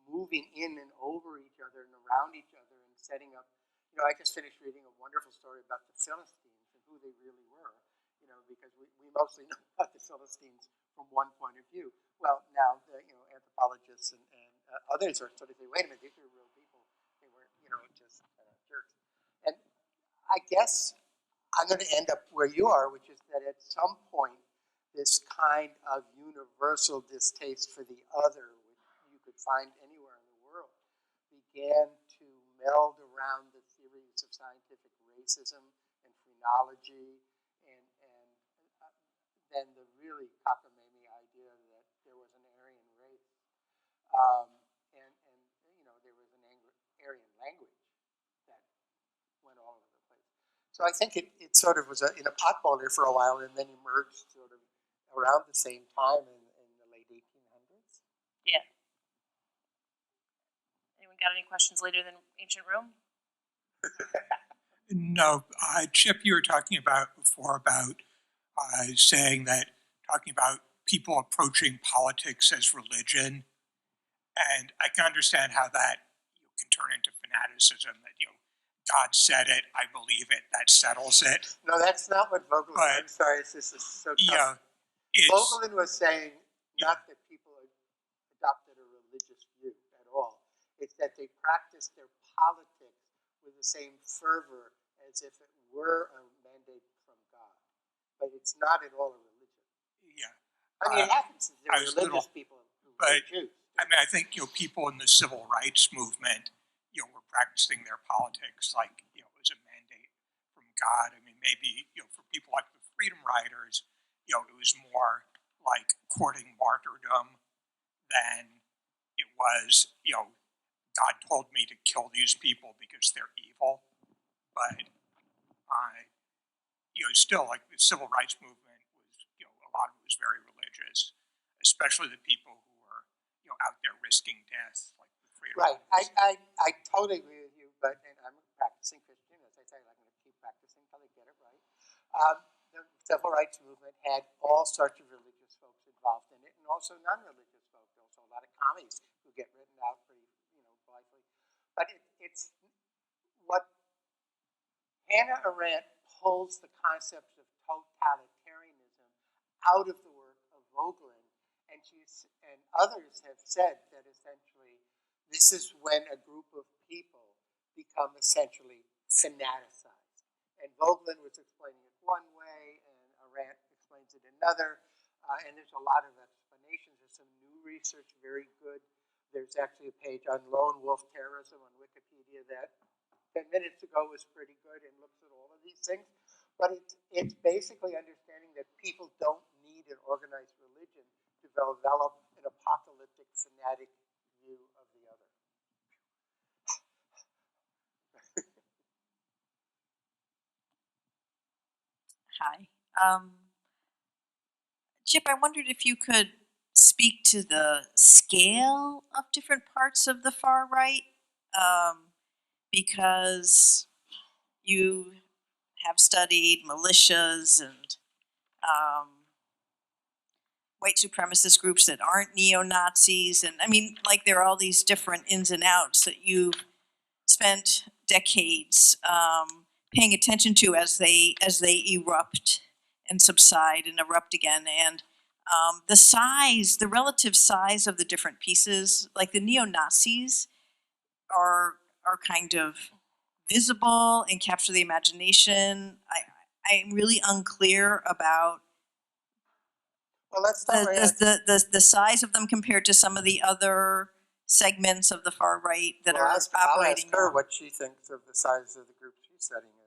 moving in and over each other and around each other and setting up. You know, I just finished reading a wonderful story about the Philistines and who they really were, you know, because we mostly know about the Philistines from one point of view. Well, now, anthropologists and others are sort of saying, wait a minute, these are real people. They weren't, just jerks. And I guess I'm going to end up where you are, which is that at some point, this kind of universal distaste for the other, which you could find anywhere in the world, began to meld around the theories of scientific racism and phrenology, and then the really cockamamie idea that there was an Aryan race, and there was an Aryan language that went all over the place. So I think it sort of was in a potboiler for a while, and then emerged sort of around the same time in the late 1800s. Yeah. Anyone got any questions later than ancient Rome? No, Chip, you were talking about before about talking about people approaching politics as religion. And I can understand how that can turn into fanaticism, that, God said it, I believe it, that settles it. No, that's not what Vogelin, But, I'm sorry, this is so Yeah, tough. it's, Vogelin was saying not that people adopted a religious view at all. It's that they practiced their politics with the same fervor as if it were a mandate from God. But it's not at all a religion. yeah. I mean, it happens. There I are was religious little, people who but, choose. I mean, I think, people in the civil rights movement, were practicing their politics like, it was a mandate from God. I mean, maybe, for people like the Freedom Riders, it was more like courting martyrdom than it was, God told me to kill these people because they're evil. But still, like the civil rights movement was, a lot of it was very religious, especially the people who were, out there risking death, like the Freedom Right. Riders. I totally agree with you, but and I'm a practicing Christian, as I say, I'm going to keep practicing until I get it right. The civil rights movement had all sorts of religious folks involved in it, and also non-religious folks. Also, a lot of commies who get written out pretty, blithely. But it's what Hannah Arendt pulls the concepts of totalitarianism out of the work of Vogelin, and others have said that essentially this is when a group of people become essentially fanaticized. And Vogelin was explaining it one way, and Arendt explains it another, and there's a lot of explanations. There's some new research, very good. There's actually a page on lone wolf terrorism on Wikipedia that 10 minutes ago was pretty good and looks at all of these things. But it's basically understanding that people don't need an organized religion to develop an apocalyptic fanatic view of the other. Hi. Chip, I wondered if you could speak to the scale of different parts of the far right, because you have studied militias and white supremacist groups that aren't neo-Nazis, and I mean, like there are all these different ins and outs that you spent decades paying attention to as they erupt and subside and erupt again, and the relative size of the different pieces, like the neo-Nazis, are kind of visible and capture the imagination. I'm really unclear about Well, let's start the size of them compared to some of the other segments of the far right that are I'll operating ask her now. what she thinks of the size of the group she's studying is.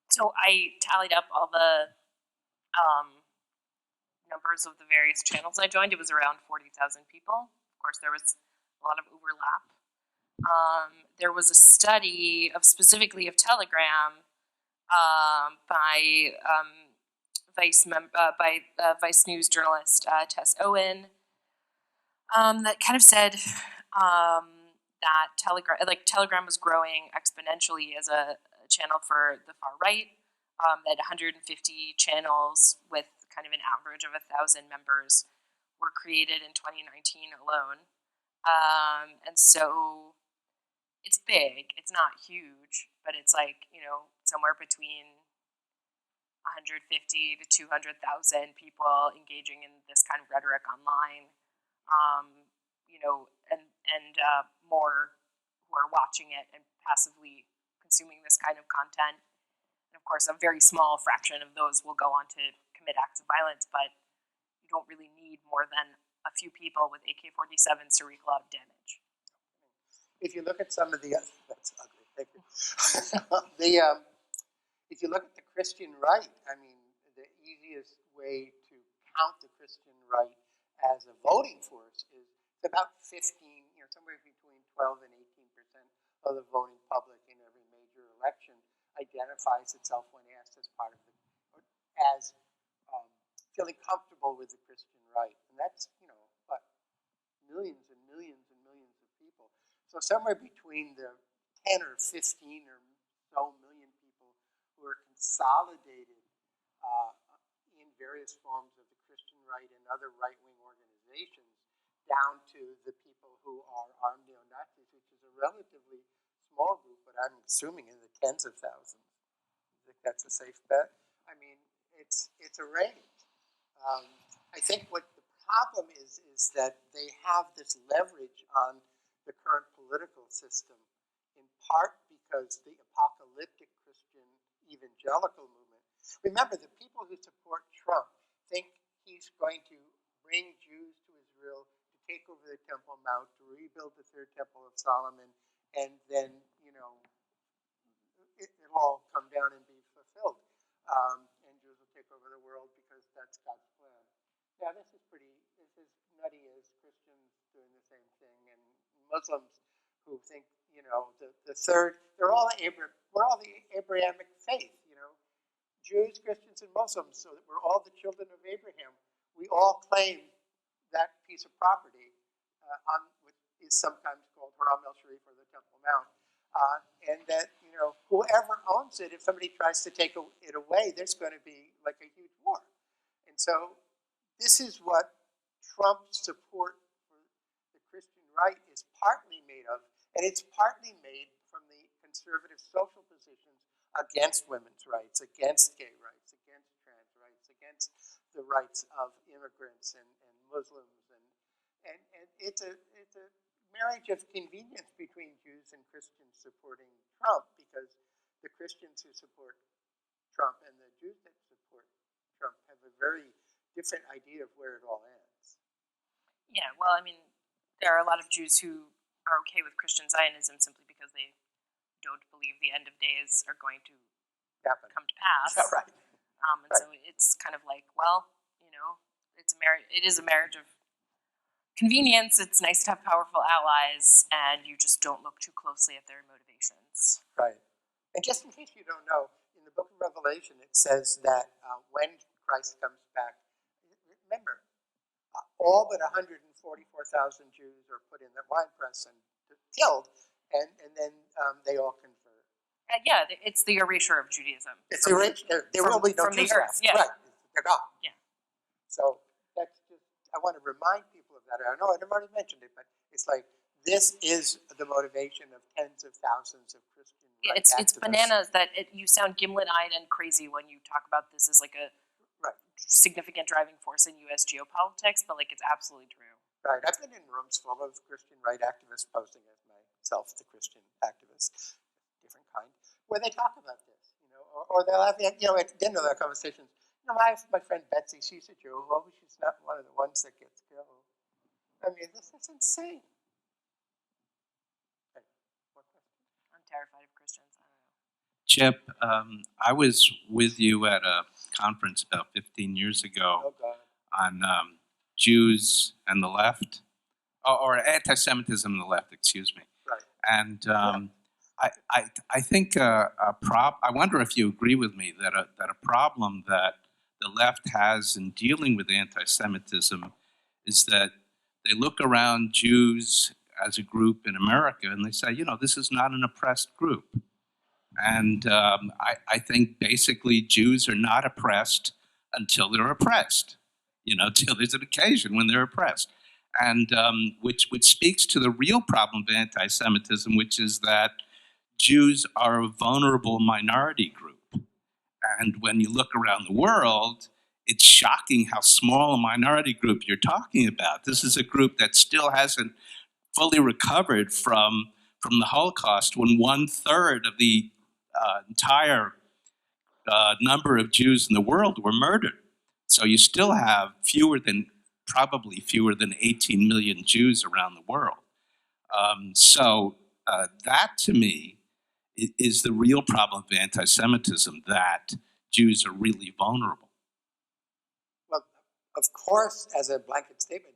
So I tallied up all the numbers of the various channels I joined. It was around 40,000 people. Of course, there was a lot of overlap. There was a study of specifically of Telegram by Vice News journalist Tess Owen that kind of said that Telegram was growing exponentially as a channel for the far right. That 150 channels with kind of an average of 1,000 members were created in 2019 alone. And so it's big. It's not huge, but it's like, somewhere between 150 to 200,000 people engaging in this kind of rhetoric online, and more who are watching it and passively consuming this kind of content. And of course, a very small fraction of those will go on to commit acts of violence, but you don't really need more than a few people with AK-47s to wreak a lot of damage. If you look at some of the that's ugly. Thank you. If you look at the Christian right, I mean, the easiest way to count the Christian right as a voting force is about 15, somewhere between 12 and 18% of the voting public in every major election identifies itself when asked as part of as feeling comfortable with the Christian right, and that's what, millions and millions and millions of people. So somewhere between the 10 or 15 or so million people who are consolidated in various forms of the Christian right and other right-wing organizations down to the people who are armed neo-Nazis, which is a relatively small group, but I'm assuming in the tens of thousands. I think that's a safe bet. I mean, it's a range. I think what the problem is that they have this leverage on the current political system, in part because the apocalyptic Christian evangelical movement. Remember, the people who support Trump think he's going to bring Jews to Israel, to take over the Temple Mount, to rebuild the third Temple of Solomon, and then, it'll all come down and be fulfilled. And Jews will take over the world because that's God's plan. Yeah, this is nutty as Christians doing the same thing, and Muslims who think, the third, we're all the Abrahamic faith, Jews, Christians, and Muslims, so that we're all the children of Abraham. We all claim that piece of property on what is sometimes called Haram el-Sharif or the Temple Mount. And that, whoever owns it, if somebody tries to take it away, there's going to be like a huge war. And so this is what Trump's support for the Christian right is partly made of, and it's partly made from the conservative social positions against women's rights, against gay rights, against trans rights, against the rights of immigrants and Muslims. And it's a marriage of convenience between Jews and Christians supporting Trump, because the Christians who support Trump and the Jews that support Trump have a very different idea of where it all ends. Yeah, well, I mean, there are a lot of Jews who are okay with Christian Zionism simply because they don't believe the end of days are going to come to pass. Is that right? And right. So it's kind of like, well, it's a marriage. It is a marriage of convenience. It's nice to have powerful allies, and you just don't look too closely at their motivations. Right. And just in case you don't know, in the book of Revelation, it says that when Christ comes back, remember, all but 144,000 Jews are put in the winepress and killed, and then they all convert. Yeah, it's the erasure of Judaism. It's erasure. There will be no Jews left. Yeah. Right. They're gone. Yeah. So that's just, I want to remind people of that. I know I've already mentioned it, but it's like, this is the motivation of tens of thousands of Christian rights activists. It's bananas that you sound gimlet-eyed and crazy when you talk about this as like a significant driving force in U.S. geopolitics, but like it's absolutely true. Right. I've been in rooms full of Christian right activists posing as myself, the Christian activist, different kind, where they talk about this, or they'll have, at dinner, their conversations. My friend Betsy, she's a Jew. Oh, she's not one of the ones that gets killed. I mean, this is insane. Okay. What question? I'm terrified of Christians. I don't know. Chip, I was with you at a conference about 15 years ago on Jews and the left, or anti-Semitism and the left, excuse me. Right. And I think I wonder if you agree with me that a problem that the left has in dealing with anti-Semitism is that they look around Jews as a group in America and they say, this is not an oppressed group. And I think basically Jews are not oppressed until they're oppressed, till there's an occasion when they're oppressed. And which speaks to the real problem of anti-Semitism, which is that Jews are a vulnerable minority group. And when you look around the world, it's shocking how small a minority group you're talking about. This is a group that still hasn't fully recovered from the Holocaust, when 1/3 of the entire number of Jews in the world were murdered. So you still have probably fewer than 18 million Jews around the world. So that to me is the real problem of anti-Semitism, that Jews are really vulnerable. Well, of course, as a blanket statement,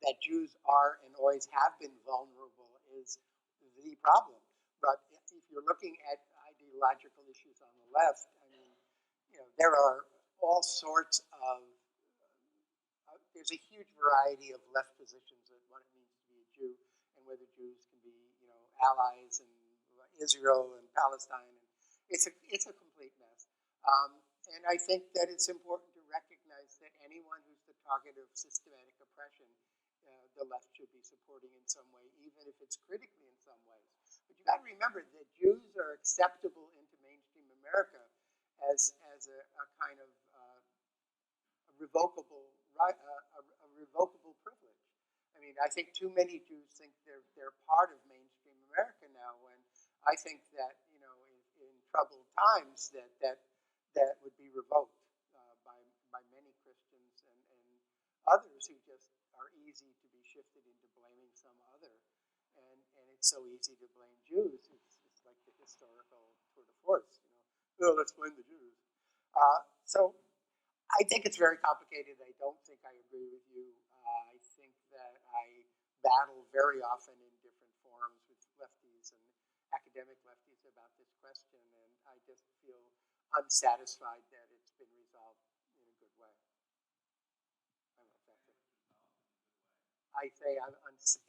that Jews are and always have been vulnerable is the problem. But if you're looking at ideological issues on the left, I mean, there are all sorts of, there's a huge variety of left positions of what it means to be a Jew and whether Jews can be, allies in Israel and Palestine. And it's a complete mess. And I think that it's important to recognize that anyone who's the target of systematic oppression the left should be supporting in some way, even if it's critically in some ways. But you got to remember that Jews are acceptable into mainstream America as a kind of a revocable right, a revocable privilege. I mean, I think too many Jews think they're part of mainstream America now. When I think that in troubled times that would be revoked by many Christians and others who just are easy to be shifted into blaming some other, and it's so easy to blame Jews. It's like the historical tour de force, Oh, let's blame the Jews. So I think it's very complicated. I don't think I agree with you. I think that I battle very often in different forums with lefties and academic lefties about this question, and I just feel unsatisfied that it's been resolved in a good way. I don't know if that's it. I say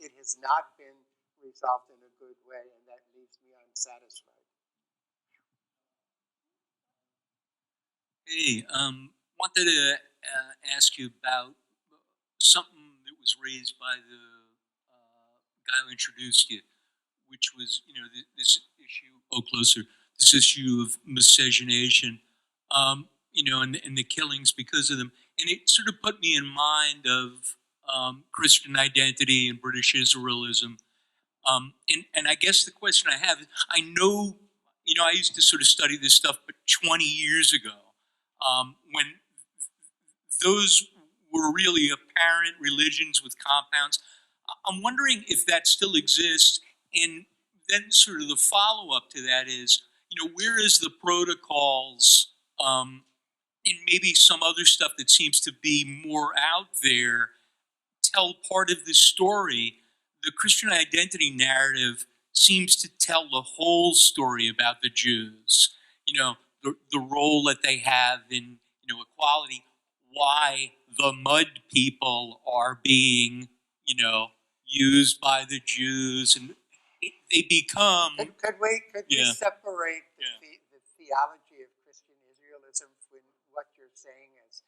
it has not been resolved in a good way, and that leaves me unsatisfied. Hey, wanted to ask you about something that was raised by the guy who introduced you, which was, this issue, this issue of miscegenation, and the killings because of them. And it sort of put me in mind of Christian identity and British Israelism. And I guess the question I have, I know, I used to sort of study this stuff, but 20 years ago, when those were really apparent religions with compounds. I'm wondering if that still exists, and then sort of the follow-up to that is, where is the protocols and maybe some other stuff that seems to be more out there tell part of the story? The Christian identity narrative seems to tell the whole story about the Jews, the role that they have in equality, why the mud people are being used by the Jews, and they become. Could we separate the theology of Christian Israelism from what you're saying as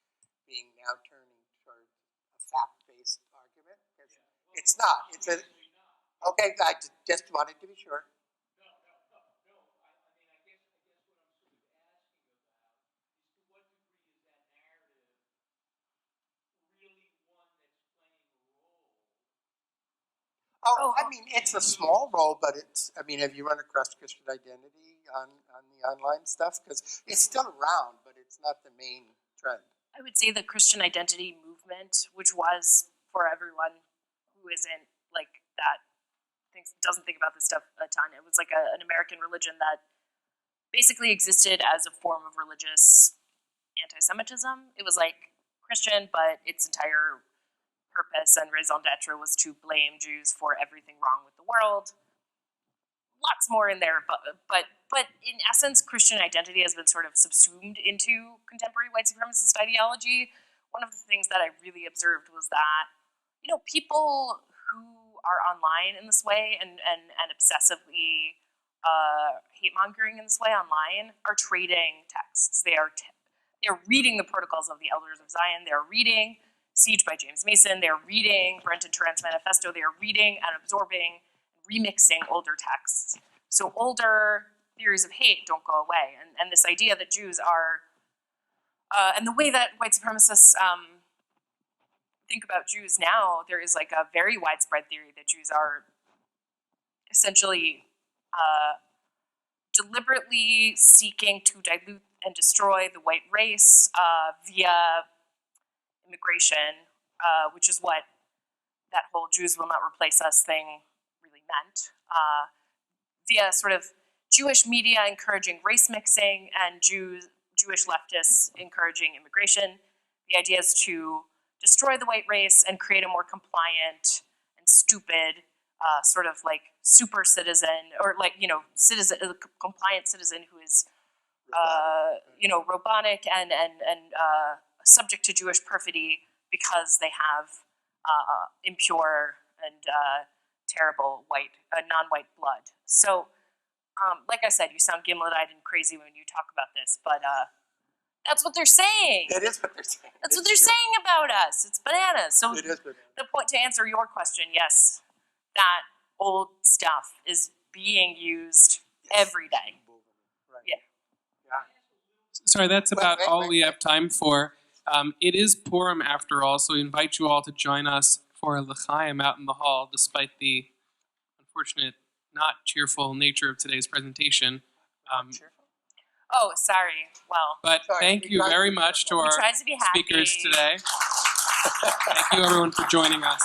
being now turning toward a fact-based argument? Because it's not. It's a. Okay, I just wanted to be sure. I mean, it's a small role, but have you run across Christian identity on the online stuff? Because it's still around, but it's not the main trend. I would say the Christian identity movement, which was for everyone who isn't like that, doesn't think about this stuff a ton. It was like an American religion that basically existed as a form of religious anti-Semitism. It was like Christian, but its entire purpose and raison d'etre was to blame Jews for everything wrong with the world. Lots more in there, but in essence, Christian identity has been sort of subsumed into contemporary white supremacist ideology. One of the things that I really observed was that, people who are online in this way and obsessively hate-mongering in this way online are trading texts. They're reading the Protocols of the Elders of Zion. They're reading Siege by James Mason. They're reading Brenton Tarrant's Manifesto. They're reading and absorbing, remixing older texts. So older theories of hate don't go away. And this idea that Jews are, and the way that white supremacists think about Jews now, there is like a very widespread theory that Jews are essentially deliberately seeking to dilute and destroy the white race via immigration, which is what that whole Jews will not replace us thing really meant, via sort of Jewish media encouraging race mixing and Jewish leftists encouraging immigration. The idea is to destroy the white race and create a more compliant and stupid sort of like super citizen, or like, citizen, a compliant citizen who is, robotic and subject to Jewish perfidy because they have impure and terrible non-white blood. So, like I said, you sound gimlet-eyed and crazy when you talk about this, but That's what they're saying. That is what they're saying. That's what It's they're true. saying about us. It's bananas. So It is bananas. the point, to answer your question, yes, that old stuff is being used every day. Right. Yeah. Sorry, that's about Wait, all wait, we wait. have time for. It is Purim after all, so we invite you all to join us for a l'chaim out in the hall, despite the unfortunate, not cheerful nature of today's presentation. Oh, sorry. Well, But Sorry, thank we you tried to very be much to we our tried to be happy. speakers today. Thank you everyone for joining us.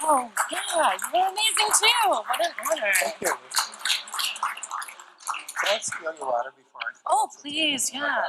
Oh, yeah, you're amazing too. What an honor. Thank you. Can I steal your water before? Oh, please, yeah.